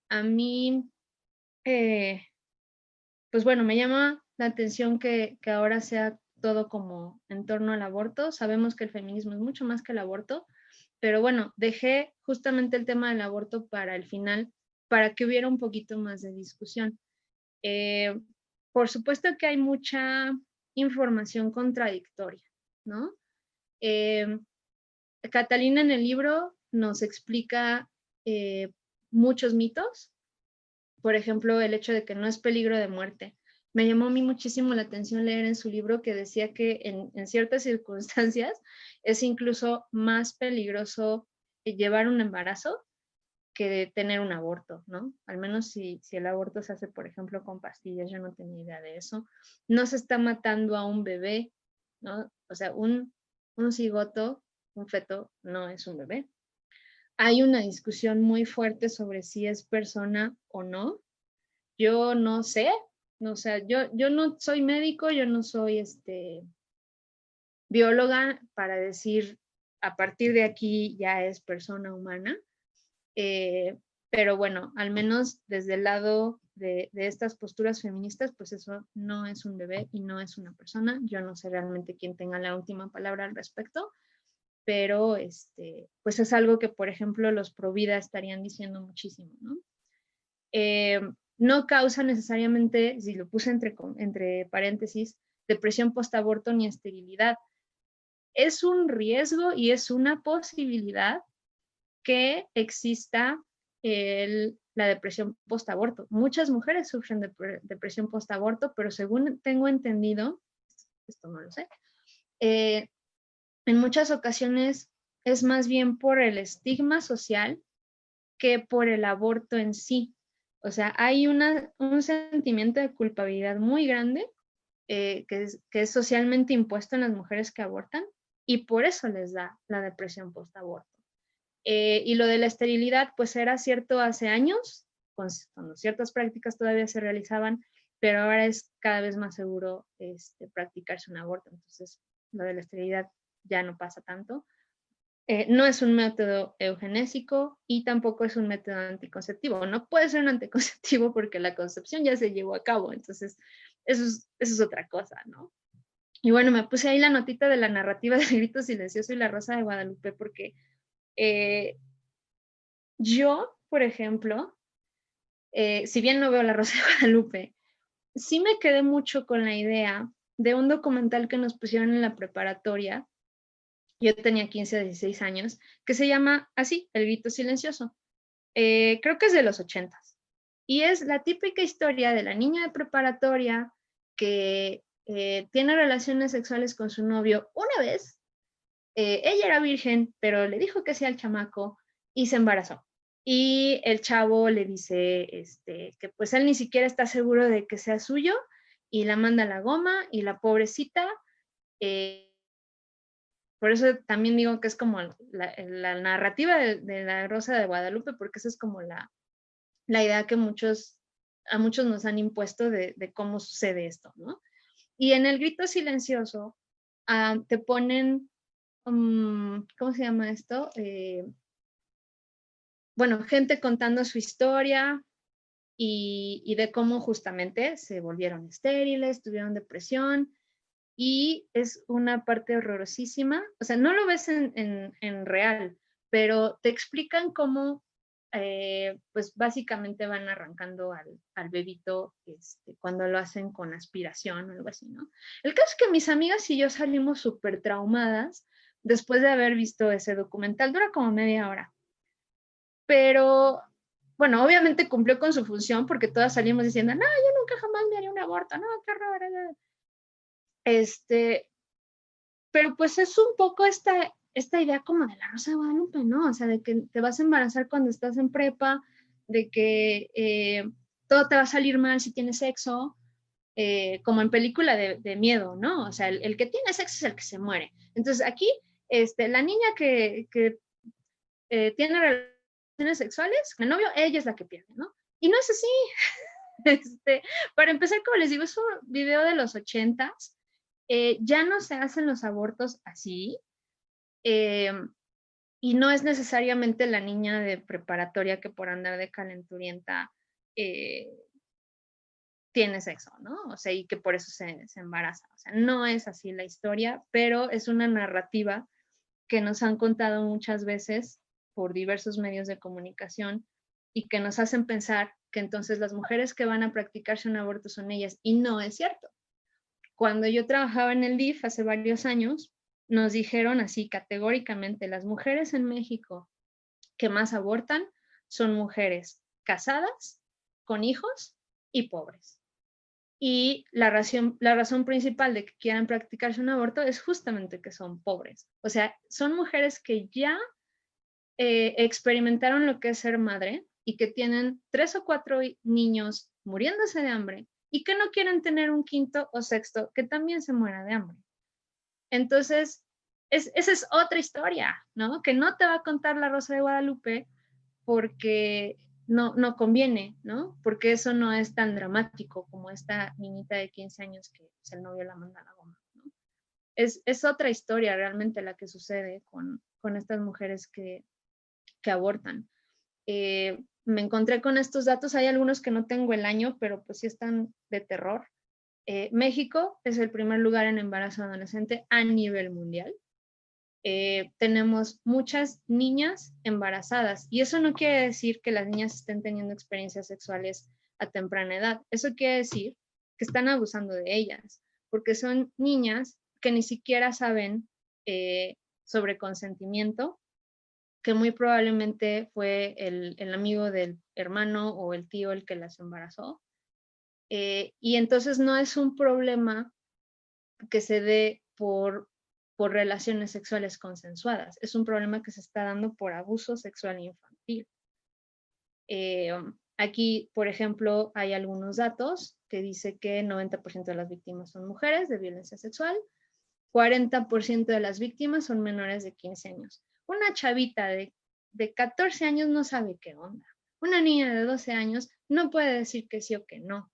A mí, pues bueno, me llama la atención que ahora sea todo como en torno al aborto. Sabemos que el feminismo es mucho más que el aborto, pero bueno, dejé justamente el tema del aborto para el final, para que hubiera un poquito más de discusión. Por supuesto que hay mucha información contradictoria, ¿no? Catalina en el libro nos explica muchos mitos, por ejemplo, el hecho de que no es peligro de muerte. Me llamó a mí muchísimo la atención leer en su libro que decía que en ciertas circunstancias es incluso más peligroso llevar un embarazo que tener un aborto, ¿no? Al menos si el aborto se hace, por ejemplo, con pastillas, yo no tenía idea de eso. No se está matando a un bebé, ¿no? O sea, un cigoto, un feto, no es un bebé. Hay una discusión muy fuerte sobre si es persona o no. Yo no sé, o sea, yo no soy médico, yo no soy bióloga para decir a partir de aquí ya es persona humana. Pero bueno, al menos desde el lado de estas posturas feministas, pues eso no es un bebé y no es una persona. Yo no sé realmente quién tenga la última palabra al respecto, pero pues es algo que, por ejemplo, los pro vida estarían diciendo muchísimo, ¿no? No causa necesariamente, si lo puse entre paréntesis, depresión postaborto ni esterilidad. Es un riesgo y es una posibilidad que exista la depresión postaborto. Muchas mujeres sufren de depresión postaborto, pero según tengo entendido, esto no lo sé, en muchas ocasiones es más bien por el estigma social que por el aborto en sí. O sea, hay un sentimiento de culpabilidad muy grande que es socialmente impuesto en las mujeres que abortan y por eso les da la depresión postaborto. Y lo de la esterilidad, pues era cierto hace años, cuando ciertas prácticas todavía se realizaban, pero ahora es cada vez más seguro practicarse un aborto. Entonces, lo de la esterilidad ya no pasa tanto. No es un método eugenésico y tampoco es un método anticonceptivo. No puede ser un anticonceptivo porque la concepción ya se llevó a cabo. Entonces, eso es otra cosa, ¿no? Y bueno, me puse ahí la notita de la narrativa del grito silencioso y la Rosa de Guadalupe porque yo, por ejemplo, si bien no veo la Rosa de Guadalupe, sí me quedé mucho con la idea de un documental que nos pusieron en la preparatoria. Yo tenía 15 o 16 años, que se llama así, El grito silencioso. Creo que es de los 80s. Y es la típica historia de la niña de preparatoria que tiene relaciones sexuales con su novio una vez. Ella era virgen, pero le dijo que sí al chamaco y se embarazó. Y el chavo le dice que pues él ni siquiera está seguro de que sea suyo y la manda a la goma y la pobrecita, por eso también digo que es como la narrativa de la Rosa de Guadalupe, porque esa es como la idea que a muchos nos han impuesto de cómo sucede esto, ¿no? Y en el grito silencioso te ponen, ¿cómo se llama esto? Bueno, gente contando su historia y de cómo justamente se volvieron estériles, tuvieron depresión, y es una parte horrorosísima. O sea, no lo ves en real, pero te explican cómo, pues básicamente van arrancando al bebito cuando lo hacen con aspiración o algo así, ¿no? El caso es que mis amigas y yo salimos súper traumadas después de haber visto ese documental. Dura como media hora. Pero, bueno, obviamente cumplió con su función porque todas salimos diciendo, no, yo nunca jamás me haría un aborto, no, qué horror. Pero pues es un poco esta idea como de la Rosa de Guadalupe, ¿no? O sea, de que te vas a embarazar cuando estás en prepa, de que todo te va a salir mal si tienes sexo, como en película de miedo, ¿no? O sea, el que tiene sexo es el que se muere. Entonces aquí, la niña que tiene relaciones sexuales con el novio, ella es la que pierde, ¿no? Y no es así. Para empezar, como les digo, es un video de los 80s. Ya no se hacen los abortos así, y no es necesariamente la niña de preparatoria que por andar de calenturienta tiene sexo, ¿no? O sea, y que por eso se embaraza. O sea, no es así la historia, pero es una narrativa que nos han contado muchas veces por diversos medios de comunicación y que nos hacen pensar que entonces las mujeres que van a practicarse un aborto son ellas, y no es cierto. Cuando yo trabajaba en el DIF hace varios años, nos dijeron así categóricamente, las mujeres en México que más abortan son mujeres casadas, con hijos y pobres. Y la razón principal de que quieran practicarse un aborto es justamente que son pobres. O sea, son mujeres que ya experimentaron lo que es ser madre y que tienen 3 o 4 niños muriéndose de hambre y que no quieren tener un quinto o sexto que también se muera de hambre. Entonces, esa es otra historia, ¿no? Que no te va a contar la Rosa de Guadalupe porque no conviene, ¿no? Porque eso no es tan dramático como esta niñita de 15 años que pues, el novio la manda a la goma, ¿no? Es otra historia realmente la que sucede con estas mujeres que abortan. Me encontré con estos datos, hay algunos que no tengo el año, pero pues sí están de terror. México es el primer lugar en embarazo adolescente a nivel mundial. Tenemos muchas niñas embarazadas y eso no quiere decir que las niñas estén teniendo experiencias sexuales a temprana edad. Eso quiere decir que están abusando de ellas, porque son niñas que ni siquiera saben sobre consentimiento, que muy probablemente fue el amigo del hermano o el tío el que las embarazó. Y entonces no es un problema que se dé por relaciones sexuales consensuadas, es un problema que se está dando por abuso sexual infantil. Aquí, por ejemplo, hay algunos datos que dice que 90% de las víctimas son mujeres de violencia sexual, 40% de las víctimas son menores de 15 años. Una chavita de 14 años no sabe qué onda. Una niña de 12 años no puede decir que sí o que no.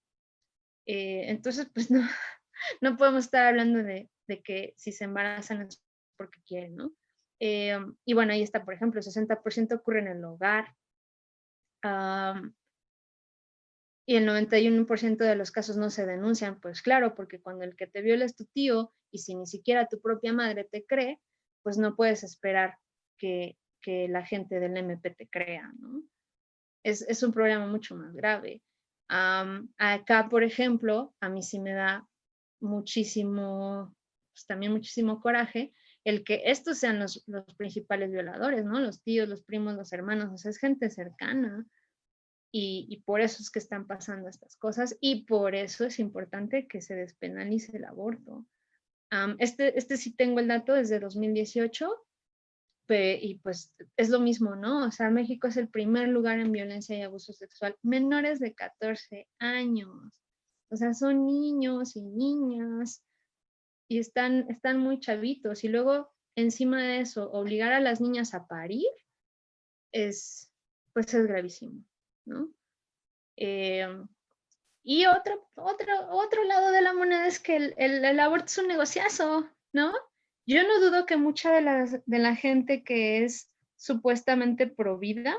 Entonces, pues no podemos estar hablando de que si se embarazan es porque quieren, ¿no? Y bueno, ahí está, por ejemplo, el 60% ocurre en el hogar. Y el 91% de los casos no se denuncian, pues claro, porque cuando el que te viola es tu tío y si ni siquiera tu propia madre te cree, pues no puedes esperar que la gente del MP te crea, ¿no? Es un problema mucho más grave. Acá, por ejemplo, a mí sí me da muchísimo, pues también muchísimo coraje el que estos sean los principales violadores, ¿no? Los tíos, los primos, los hermanos, o sea, es gente cercana. Y por eso es que están pasando estas cosas y por eso es importante que se despenalice el aborto. Este sí tengo el dato desde 2018 y pues es lo mismo, ¿no? O sea, México es el primer lugar en violencia y abuso sexual, menores de 14 años. O sea, son niños y niñas y están muy chavitos. Y luego, encima de eso, obligar a las niñas a parir pues es gravísimo, ¿no? Y otro lado de la moneda es que el aborto es un negociazo, ¿no? Yo no dudo que mucha de la gente que es supuestamente pro vida,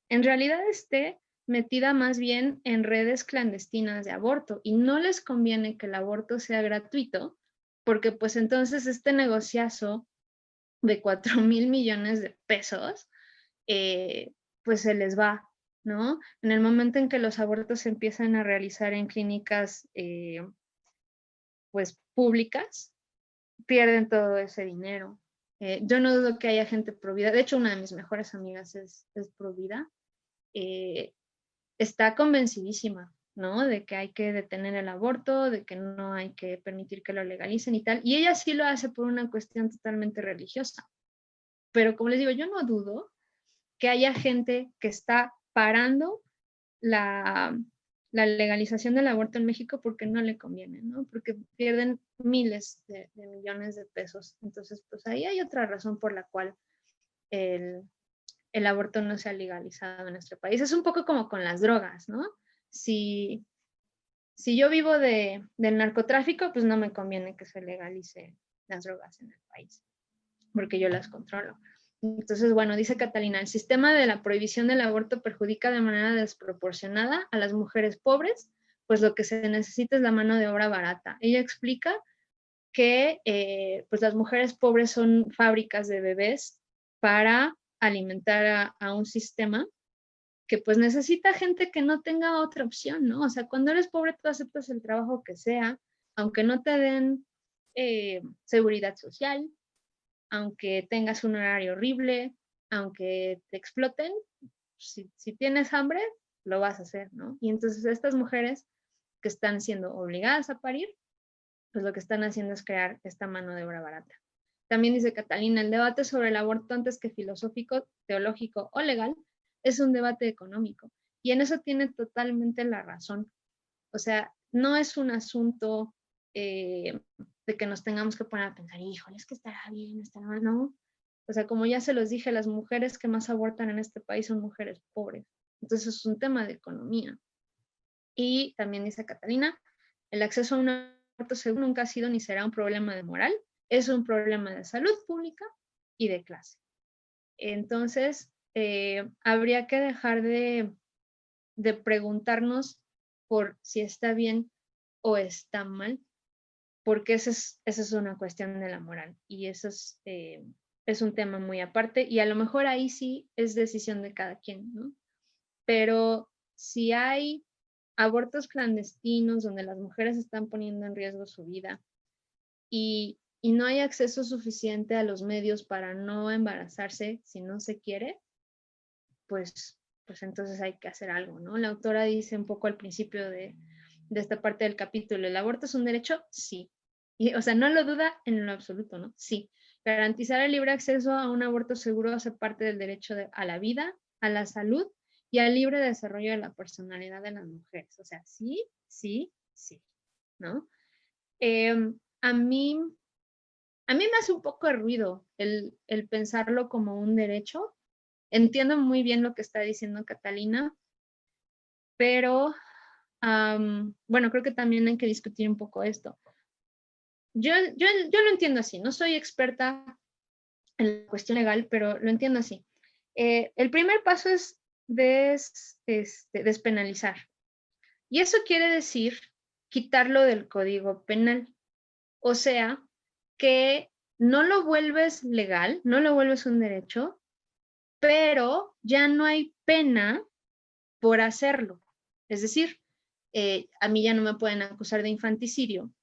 en realidad esté metida más bien en redes clandestinas de aborto y no les conviene que el aborto sea gratuito, porque pues entonces este negociazo de 4,000 millones de pesos, pues se les va, ¿no? En el momento en que los abortos se empiezan a realizar en clínicas, pues públicas, pierden todo ese dinero. Yo no dudo que haya gente pro vida. De hecho, una de mis mejores amigas es pro vida. Está convencidísima, ¿no? De que hay que detener el aborto, de que no hay que permitir que lo legalicen y tal. Y ella sí lo hace por una cuestión totalmente religiosa. Pero como les digo, yo no dudo que haya gente que está parando la legalización del aborto en México porque no le conviene, ¿no? Porque pierden miles de millones de pesos. Entonces, pues ahí hay otra razón por la cual el aborto no se ha legalizado en nuestro país. Es un poco como con las drogas, ¿no? Si yo vivo del narcotráfico, pues no me conviene que se legalice las drogas en el país, porque yo las controlo. Entonces, bueno, dice Catalina, el sistema de la prohibición del aborto perjudica de manera desproporcionada a las mujeres pobres, pues lo que se necesita es la mano de obra barata. Ella explica que pues las mujeres pobres son fábricas de bebés para alimentar a un sistema que pues necesita gente que no tenga otra opción, ¿no? O sea, cuando eres pobre tú aceptas el trabajo que sea, aunque no te den seguridad social, aunque tengas un horario horrible, aunque te exploten, si tienes hambre, lo vas a hacer, ¿no? Y entonces estas mujeres que están siendo obligadas a parir, pues lo que están haciendo es crear esta mano de obra barata. También dice Catalina, el debate sobre el aborto antes que filosófico, teológico o legal es un debate económico. Y en eso tiene totalmente la razón. O sea, no es un asunto de que nos tengamos que poner a pensar, híjole, es que estará bien, estará mal, no. O sea, como ya se los dije, las mujeres que más abortan en este país son mujeres pobres. Entonces es un tema de economía. Y también dice Catalina, el acceso a un aborto seguro nunca ha sido ni será un problema de moral, es un problema de salud pública y de clase. Entonces, habría que dejar de preguntarnos por si está bien o está mal, porque esa es una cuestión de la moral y eso es un tema muy aparte y a lo mejor ahí sí es decisión de cada quien, ¿no? Pero si hay abortos clandestinos donde las mujeres están poniendo en riesgo su vida y no hay acceso suficiente a los medios para no embarazarse si no se quiere, pues entonces hay que hacer algo, ¿no? La autora dice un poco al principio de esta parte del capítulo, ¿el aborto es un derecho? Sí. Y, o sea, no lo duda en lo absoluto, ¿no? Sí. Garantizar el libre acceso a un aborto seguro hace parte del derecho a la vida, a la salud y al libre desarrollo de la personalidad de las mujeres. O sea, sí, sí, sí, ¿no? A mí, a mí me hace un poco de ruido el pensarlo como un derecho. Entiendo muy bien lo que está diciendo Catalina, pero bueno, creo que también hay que discutir un poco esto. Yo lo entiendo así, no soy experta en la cuestión legal, pero lo entiendo así. El primer paso es despenalizar. Y eso quiere decir quitarlo del Código Penal. O sea, que no lo vuelves legal, no lo vuelves un derecho, pero ya no hay pena por hacerlo. Es decir, a mí ya no me pueden acusar de infanticidio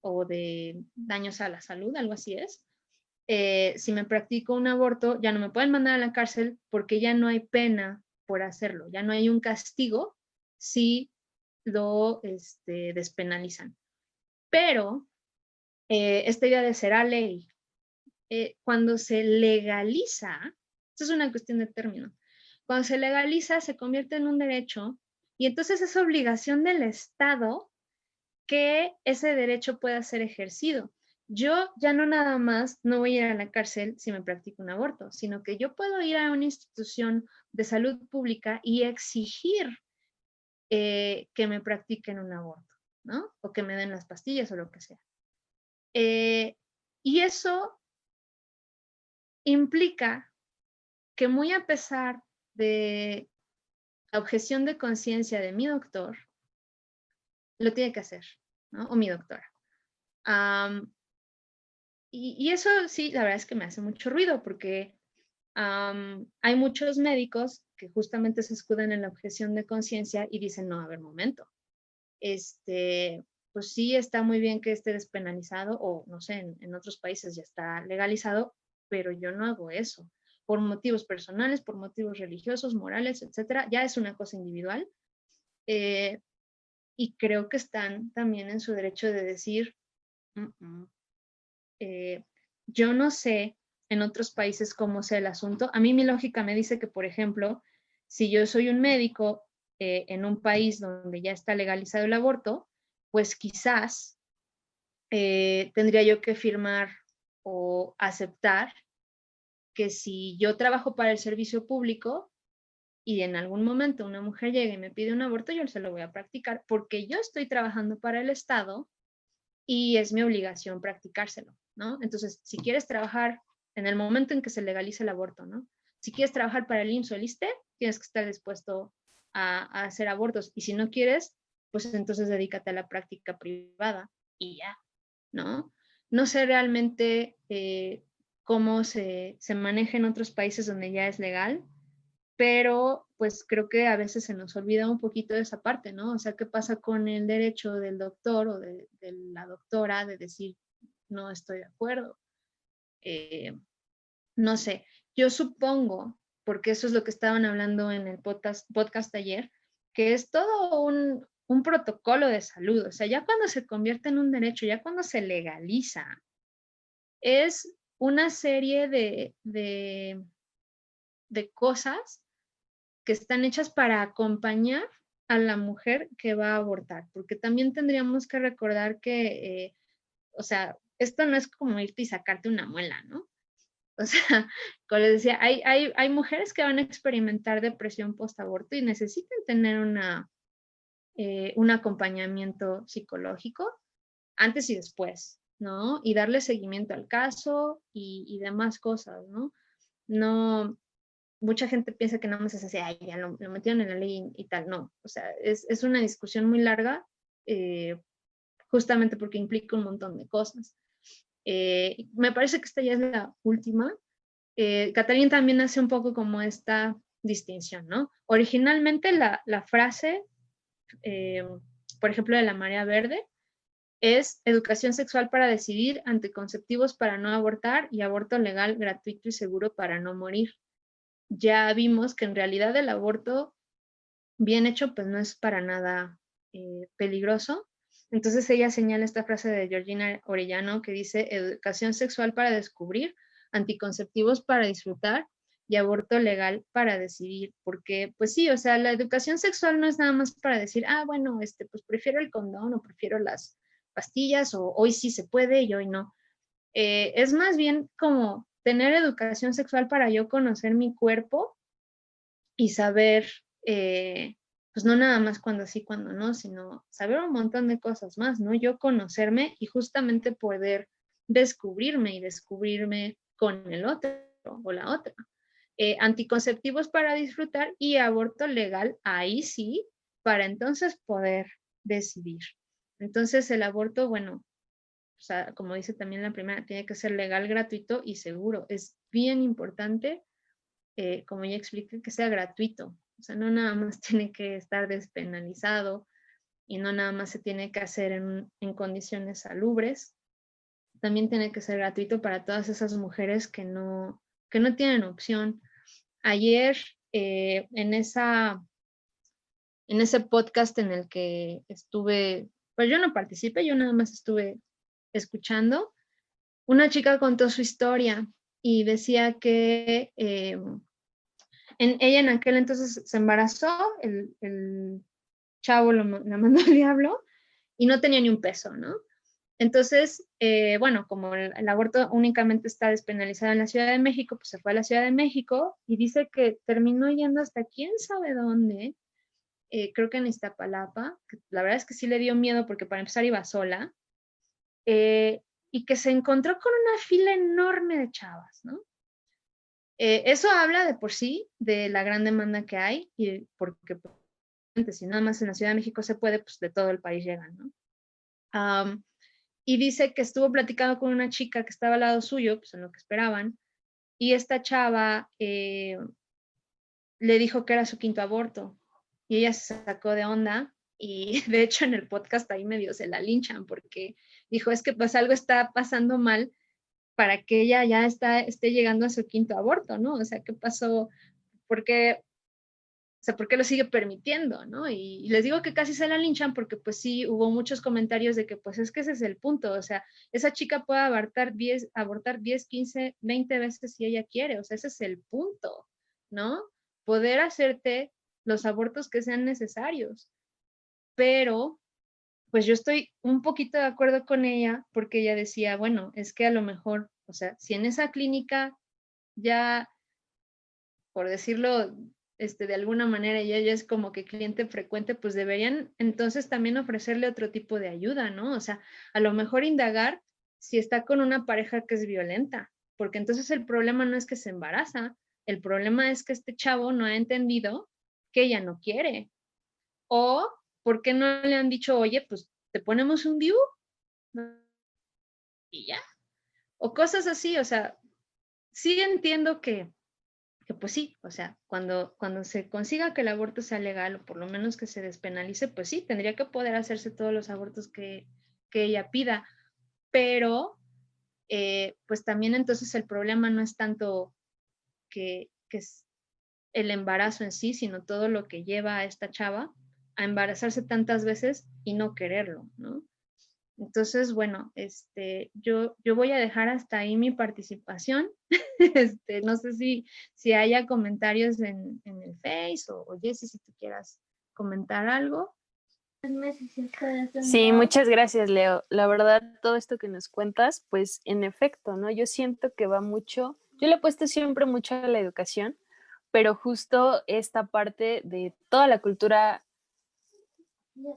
o de daños a la salud, algo así es. Si me practico un aborto, ya no me pueden mandar a la cárcel porque ya no hay pena por hacerlo, ya no hay un castigo si lo despenalizan. Pero esta idea de será ley, cuando se legaliza, esto es una cuestión de término, cuando se legaliza se convierte en un derecho y entonces es obligación del Estado que ese derecho pueda ser ejercido. Yo ya no nada más no voy a ir a la cárcel si me practico un aborto, sino que yo puedo ir a una institución de salud pública y exigir que me practiquen un aborto, ¿no? O que me den las pastillas o lo que sea. Y eso implica que muy a pesar de la objeción de conciencia de mi doctor, lo tiene que hacer, ¿no? O mi doctora. Y eso sí, la verdad es que me hace mucho ruido porque hay muchos médicos que justamente se escudan en la objeción de conciencia y dicen, no, a ver, momento, pues sí está muy bien que esté despenalizado o no sé, en otros países ya está legalizado, pero yo no hago eso por motivos personales, por motivos religiosos, morales, etcétera, ya es una cosa individual. Y creo que están también en su derecho de decir, yo no sé en otros países cómo sea el asunto. A mí mi lógica me dice que, por ejemplo, si yo soy un médico en un país donde ya está legalizado el aborto, pues quizás tendría yo que firmar o aceptar que si yo trabajo para el servicio público y en algún momento una mujer llega y me pide un aborto, yo se lo voy a practicar porque yo estoy trabajando para el Estado y es mi obligación practicárselo, ¿no? Entonces, si quieres trabajar en el momento en que se legalice el aborto, ¿no? Si quieres trabajar para el IMSS o el ISSSTE, tienes que estar dispuesto a hacer abortos. Y si no quieres, pues entonces dedícate a la práctica privada y ya, ¿no? No sé realmente cómo se maneja en otros países donde ya es legal, pero pues creo que a veces se nos olvida un poquito de esa parte, ¿no? O sea, ¿qué pasa con el derecho del doctor o de la doctora de decir, no estoy de acuerdo? no sé, yo supongo, porque eso es lo que estaban hablando en el podcast ayer, que es todo un protocolo de salud. O sea, ya cuando se convierte en un derecho, ya cuando se legaliza, es una serie de cosas que están hechas para acompañar a la mujer que va a abortar, porque también tendríamos que recordar que, o sea, esto no es como irte y sacarte una muela, ¿no? O sea, como les decía, hay mujeres que van a experimentar depresión post-aborto y necesitan tener un acompañamiento psicológico antes y después, ¿no? Y darle seguimiento al caso y demás cosas, ¿no? No, mucha gente piensa que nada más es así, ay, ya lo metieron en la ley y tal, no. O sea, es una discusión muy larga, justamente porque implica un montón de cosas. Me parece que esta ya es la última. Catalina también hace un poco como esta distinción, ¿no? Originalmente la frase, eh, por ejemplo, de la marea verde, es educación sexual para decidir, anticonceptivos para no abortar y aborto legal, gratuito y seguro para no morir. Ya vimos que en realidad el aborto bien hecho pues no es para nada peligroso. Entonces ella señala esta frase de Georgina Orellano que dice educación sexual para descubrir, anticonceptivos para disfrutar y aborto legal para decidir, porque pues sí, o sea, la educación sexual no es nada más para decir, ah, bueno, pues prefiero el condón o prefiero las pastillas o hoy sí se puede y hoy no. Es más bien como tener educación sexual para yo conocer mi cuerpo y saber, pues no nada más cuando sí, cuando no, sino saber un montón de cosas más, ¿no? Yo conocerme y justamente poder descubrirme y descubrirme con el otro o la otra. Anticonceptivos para disfrutar y aborto legal, ahí sí, para entonces poder decidir. Entonces el aborto, bueno, o sea, como dice también la primera, tiene que ser legal, gratuito y seguro. Es bien importante, como ya expliqué, que sea gratuito. O sea, no nada más tiene que estar despenalizado y no nada más se tiene que hacer en condiciones salubres. También tiene que ser gratuito para todas esas mujeres que no tienen opción. Ayer, en ese podcast en el que estuve, pues yo no participé, yo nada más estuve escuchando, una chica contó su historia y decía que ella en aquel entonces se embarazó, el chavo la mandó al diablo y no tenía ni un peso, ¿no? Entonces, bueno, como el aborto únicamente está despenalizado en la Ciudad de México, pues se fue a la Ciudad de México y dice que terminó yendo hasta quién sabe dónde, creo que en Iztapalapa, que la verdad es que sí le dio miedo porque para empezar iba sola, y que se encontró con una fila enorme de chavas, ¿no? Eso habla de por sí de la gran demanda que hay y porque pues, si nada más en la Ciudad de México se puede, pues de todo el país llegan, ¿no? Y dice que estuvo platicando con una chica que estaba al lado suyo, pues en lo que esperaban, y esta chava le dijo que era su quinto aborto y ella se sacó de onda y de hecho en el podcast ahí medio se la linchan porque dijo es que pues algo está pasando mal para que ella ya esté llegando a su quinto aborto, ¿no? O sea, ¿qué pasó? ¿Por qué? O sea, ¿por qué lo sigue permitiendo, no? Y les digo que casi se la linchan porque pues sí hubo muchos comentarios de que pues es que ese es el punto, o sea, esa chica puede abortar 10, 15, 20 veces si ella quiere, o sea, ese es el punto, ¿no? Poder hacerte los abortos que sean necesarios, pero pues yo estoy un poquito de acuerdo con ella porque ella decía, bueno, es que a lo mejor, o sea, si en esa clínica ya, por decirlo de alguna manera, y ella es como que cliente frecuente, pues deberían entonces también ofrecerle otro tipo de ayuda, ¿no? O sea, a lo mejor indagar si está con una pareja que es violenta, porque entonces el problema no es que se embaraza, el problema es que este chavo no ha entendido que ella no quiere. O, ¿por qué no le han dicho, oye, pues te ponemos un DIU? Y ya. O cosas así, o sea, sí entiendo que pues sí, o sea, cuando se consiga que el aborto sea legal o por lo menos que se despenalice, pues sí, tendría que poder hacerse todos los abortos que ella pida, pero pues también entonces el problema no es tanto que es el embarazo en sí, sino todo lo que lleva a esta chava a embarazarse tantas veces y no quererlo, ¿no? Entonces, bueno, yo voy a dejar hasta ahí mi participación. No sé si haya comentarios en el Face o Jessy, si tú quieras comentar algo. Sí, muchas gracias, Leo. La verdad, todo esto que nos cuentas, pues en efecto, ¿no? Yo siento que va mucho, yo le he puesto siempre mucho a la educación, pero justo esta parte de toda la cultura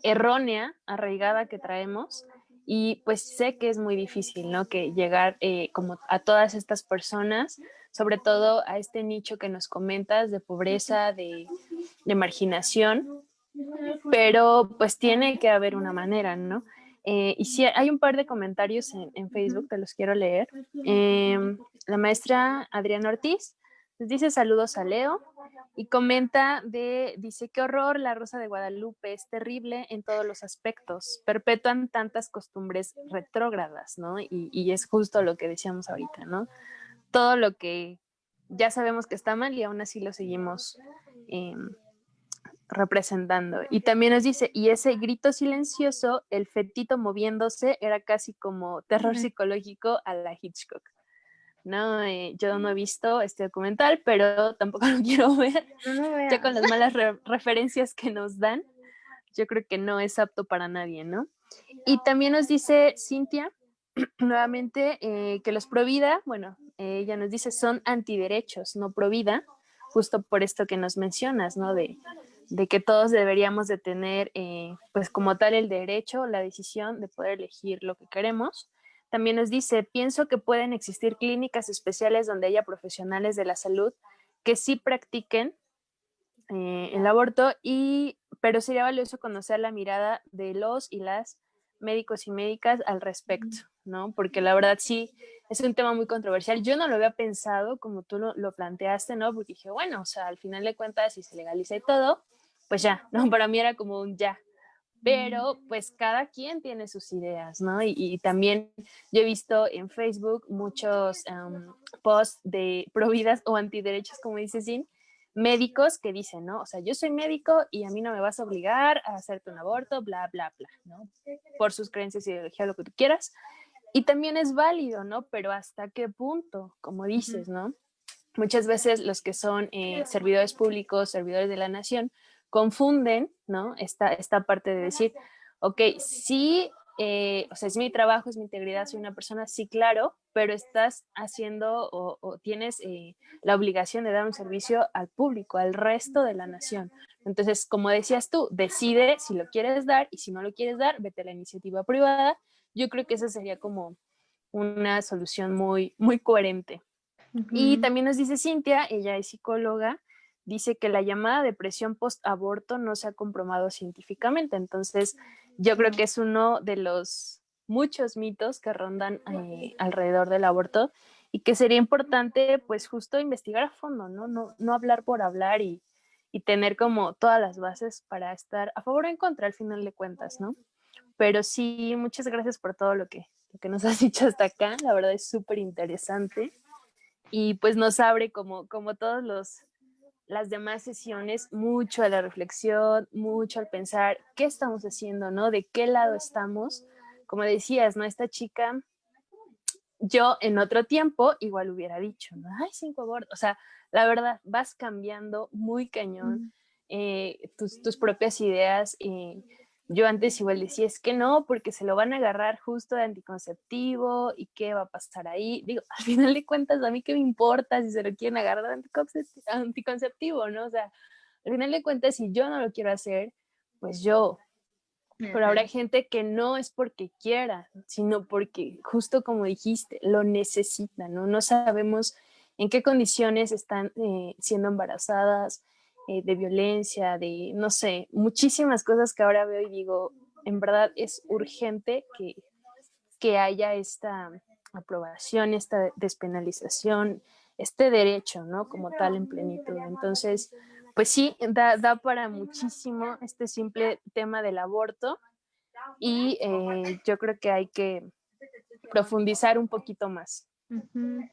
errónea, arraigada que traemos, y pues sé que es muy difícil, ¿no? Que llegar como a todas estas personas, sobre todo a este nicho que nos comentas de pobreza, de marginación, pero pues tiene que haber una manera, ¿no? Y sí, hay un par de comentarios en Facebook, te los quiero leer. La maestra Adriana Ortiz les dice saludos a Leo y comenta dice, qué horror, la Rosa de Guadalupe es terrible en todos los aspectos, perpetúan tantas costumbres retrógradas, ¿no? Y es justo lo que decíamos ahorita, ¿no? Todo lo que ya sabemos que está mal y aún así lo seguimos representando. Y también nos dice, y ese grito silencioso, el fetito moviéndose, era casi como terror psicológico a la Hitchcock. No, yo no he visto este documental, pero tampoco lo quiero ver. No Ya con las malas referencias que nos dan, yo creo que no es apto para nadie, ¿no? Y también nos dice Cintia, nuevamente, que los pro vida, bueno, ella nos dice, son antiderechos, no pro vida, justo por esto que nos mencionas, ¿no? De que todos deberíamos de tener, pues como tal, el derecho, la decisión de poder elegir lo que queremos. También nos dice, pienso que pueden existir clínicas especiales donde haya profesionales de la salud que sí practiquen el aborto, pero sería valioso conocer la mirada de los y las médicos y médicas al respecto, ¿no? Porque la verdad sí, es un tema muy controversial. Yo no lo había pensado como tú lo planteaste, ¿no? Porque dije, bueno, o sea, al final de cuentas, si se legaliza y todo, pues ya, ¿no? Para mí era como un ya. Pero pues cada quien tiene sus ideas, ¿no? Y también yo he visto en Facebook muchos posts de providas o antiderechos, como dice Sin, médicos que dicen, ¿no? O sea, yo soy médico y a mí no me vas a obligar a hacerte un aborto, bla, bla, bla, ¿no? Por sus creencias y ideología, lo que tú quieras. Y también es válido, ¿no? Pero ¿hasta qué punto? Como dices, ¿no? Muchas veces los que son servidores públicos, servidores de la nación, confunden, ¿no? Esta parte de decir, ok, sí, o sea, es mi trabajo, es mi integridad, soy una persona, sí, claro, pero estás haciendo o tienes la obligación de dar un servicio al público, al resto de la nación. Entonces, como decías tú, decide si lo quieres dar y si no lo quieres dar, vete a la iniciativa privada. Yo creo que esa sería como una solución muy, muy coherente. Y también nos dice Cintia, ella es psicóloga, dice que la llamada depresión post-aborto no se ha comprobado científicamente. Entonces, yo creo que es uno de los muchos mitos que rondan alrededor del aborto y que sería importante, pues, justo investigar a fondo, ¿no? No hablar por hablar y tener como todas las bases para estar a favor o en contra al final de cuentas, ¿no? Pero sí, muchas gracias por todo lo que nos has dicho hasta acá. La verdad es súper interesante y pues nos abre como todos las demás sesiones mucho a la reflexión, mucho al pensar qué estamos haciendo, ¿no? De qué lado estamos. Como decías, ¿no? Esta chica, yo en otro tiempo igual hubiera dicho, ¿no? Ay, 5 abortos. O sea, la verdad, vas cambiando muy cañón tus propias ideas. Yo antes igual decía, es que no, porque se lo van a agarrar justo de anticonceptivo y qué va a pasar ahí. Digo, al final de cuentas, a mí qué me importa si se lo quieren agarrar de anticonceptivo, ¿no? O sea, al final de cuentas, si yo no lo quiero hacer, pues yo. Pero habrá gente que no es porque quiera, sino porque, justo como dijiste, lo necesita, ¿no? No sabemos en qué condiciones están siendo embarazadas, de violencia, de, no sé, muchísimas cosas que ahora veo y digo, en verdad es urgente que haya esta aprobación, esta despenalización, este derecho, ¿no? Como tal en plenitud. Entonces, pues sí, da para muchísimo este simple tema del aborto y yo creo que hay que profundizar un poquito más. Uh-huh.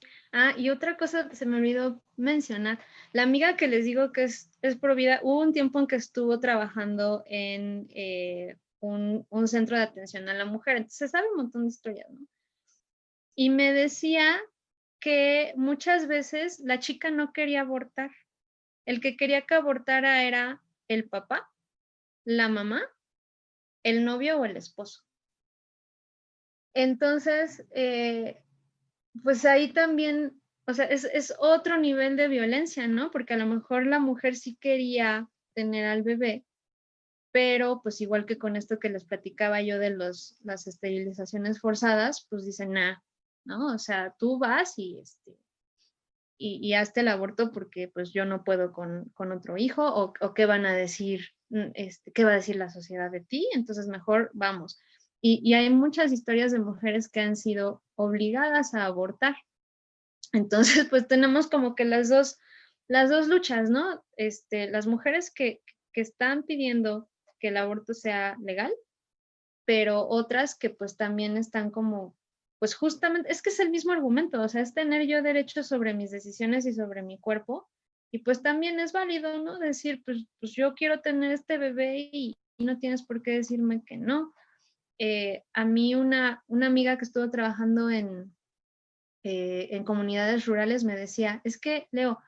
Y otra cosa se me olvidó mencionar, la amiga que les digo que es pro vida, hubo un tiempo en que estuvo trabajando en un centro de atención a la mujer, entonces se sabe un montón de historias, ¿no? Y me decía que muchas veces la chica no quería abortar, el que quería que abortara era el papá, la mamá, el novio o el esposo. Entonces, pues ahí también, o sea, es otro nivel de violencia, ¿no? Porque a lo mejor la mujer sí quería tener al bebé, pero pues igual que con esto que les platicaba yo de las esterilizaciones forzadas, pues dicen, nah, ¿no? O sea, tú vas y hazte el aborto porque pues yo no puedo con otro hijo, o qué van a decir, qué va a decir la sociedad de ti, entonces mejor vamos. Y hay muchas historias de mujeres que han sido obligadas a abortar. Entonces, pues tenemos como que las dos luchas, ¿no? Las mujeres que están pidiendo que el aborto sea legal, pero otras que pues también están como, pues justamente, es que es el mismo argumento, o sea, es tener yo derecho sobre mis decisiones y sobre mi cuerpo, y pues también es válido, ¿no? Decir, pues yo quiero tener este bebé y no tienes por qué decirme que no. A mí una amiga que estuvo trabajando en comunidades rurales me decía, es que, Leo,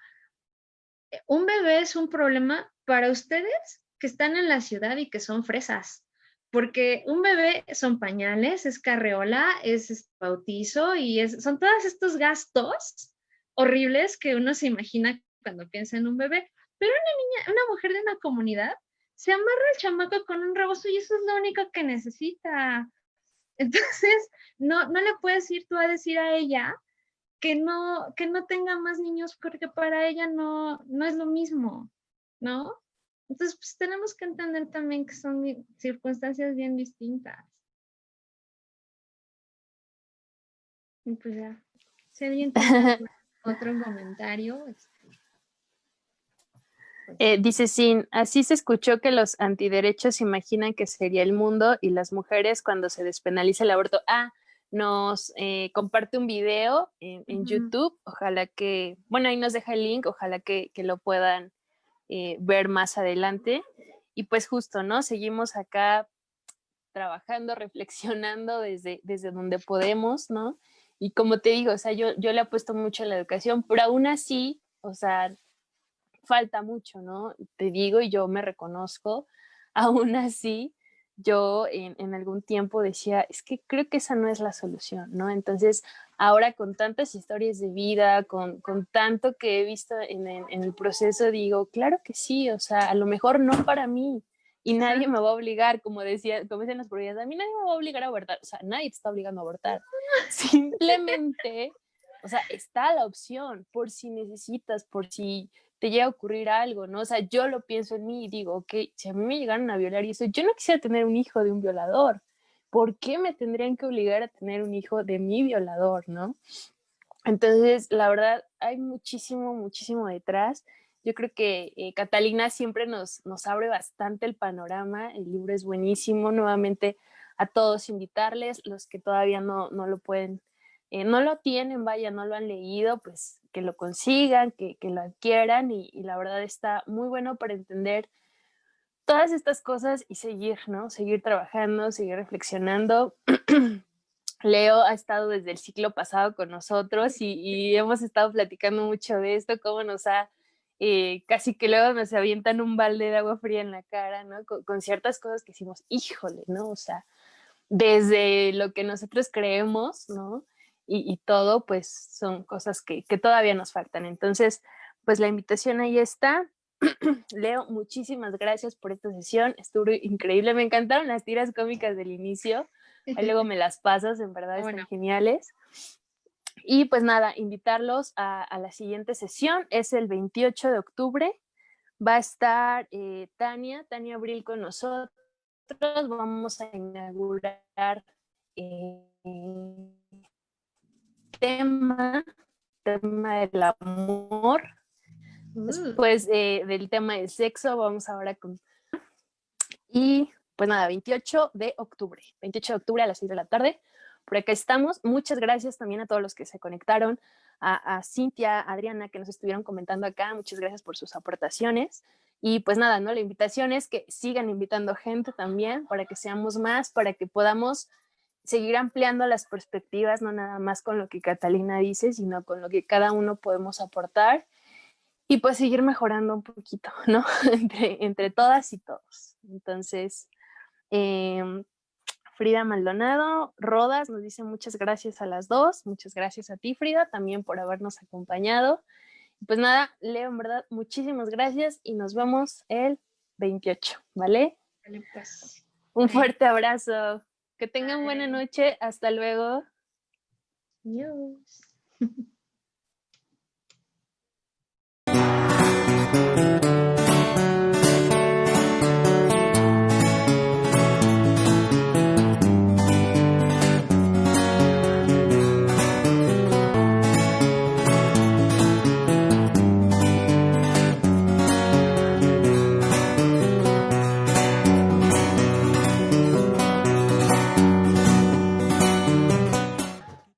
un bebé es un problema para ustedes que están en la ciudad y que son fresas, porque un bebé son pañales, es carreola, es bautizo y son todos estos gastos horribles que uno se imagina cuando piensa en un bebé. Pero una niña, una mujer de una comunidad, se amarra el chamaco con un rebozo y eso es lo único que necesita. Entonces, no le puedes ir tú a decir a ella que no tenga más niños porque para ella no es lo mismo, ¿no? Entonces, pues tenemos que entender también que son circunstancias bien distintas. Y pues ya, si alguien tiene otro comentario. Pues. Dice Sin, así se escuchó que los antiderechos imaginan que sería el mundo y las mujeres cuando se despenaliza el aborto. Nos comparte un video en YouTube, ojalá que, bueno, ahí nos deja el link, ojalá que lo puedan ver más adelante. Y pues justo, ¿no? Seguimos acá trabajando, reflexionando desde donde podemos, ¿no? Y como te digo, o sea, yo le apuesto mucho a la educación, pero aún así, o sea, falta mucho, ¿no? Te digo y yo me reconozco, aún así, yo en algún tiempo decía, es que creo que esa no es la solución, ¿no? Entonces, ahora con tantas historias de vida, con tanto que he visto en el proceso, digo, claro que sí, o sea, a lo mejor no para mí, y nadie me va a obligar, como decían las propiedades, a mí nadie me va a obligar a abortar, o sea, nadie te está obligando a abortar, simplemente, o sea, está la opción, por si necesitas, por si te llega a ocurrir algo, ¿no? O sea, yo lo pienso en mí y digo, ok, si a mí me llegaron a violar y eso, yo no quisiera tener un hijo de un violador. ¿Por qué me tendrían que obligar a tener un hijo de mi violador, no? Entonces, la verdad, hay muchísimo, muchísimo detrás. Yo creo que Catalina siempre nos abre bastante el panorama. El libro es buenísimo. Nuevamente, a todos invitarles, los que todavía no lo pueden, no lo tienen, vaya, no lo han leído, pues que lo consigan, que lo adquieran y la verdad está muy bueno para entender todas estas cosas y seguir, ¿no? Seguir trabajando, seguir reflexionando. Leo ha estado desde el ciclo pasado con nosotros y hemos estado platicando mucho de esto, cómo nos ha, casi que luego nos avientan un balde de agua fría en la cara, ¿no? Con ciertas cosas que decimos, híjole, ¿no? O sea, desde lo que nosotros creemos, ¿no? Y todo, pues son cosas que todavía nos faltan. Entonces, pues la invitación ahí está. Leo, muchísimas gracias por esta sesión. Estuvo increíble. Me encantaron las tiras cómicas del inicio. Ahí luego me las pasas, en verdad están geniales. Y pues nada, invitarlos a la siguiente sesión. Es el 28 de octubre. Va a estar Tania Abril con nosotros. Vamos a inaugurar tema del amor. Después del tema del sexo, vamos ahora con... Y pues nada, 28 de octubre a las 6 de la tarde. por acá estamos. Muchas gracias también a todos los que se conectaron, a Cintia, a Adriana, que nos estuvieron comentando acá. Muchas gracias por sus aportaciones. Y pues nada, ¿no? La invitación es que sigan invitando gente también para que seamos más, para que podamos seguir ampliando las perspectivas, no nada más con lo que Catalina dice, sino con lo que cada uno podemos aportar y pues seguir mejorando un poquito, ¿no? entre todas y todos. Entonces, Frida Maldonado, Rodas nos dice muchas gracias a las dos, muchas gracias a ti, Frida, también por habernos acompañado. Pues nada, Leo, en verdad, muchísimas gracias y nos vemos el 28, ¿vale? Vale, pues. Un fuerte abrazo. Que tengan buena noche. Hasta luego. Adiós.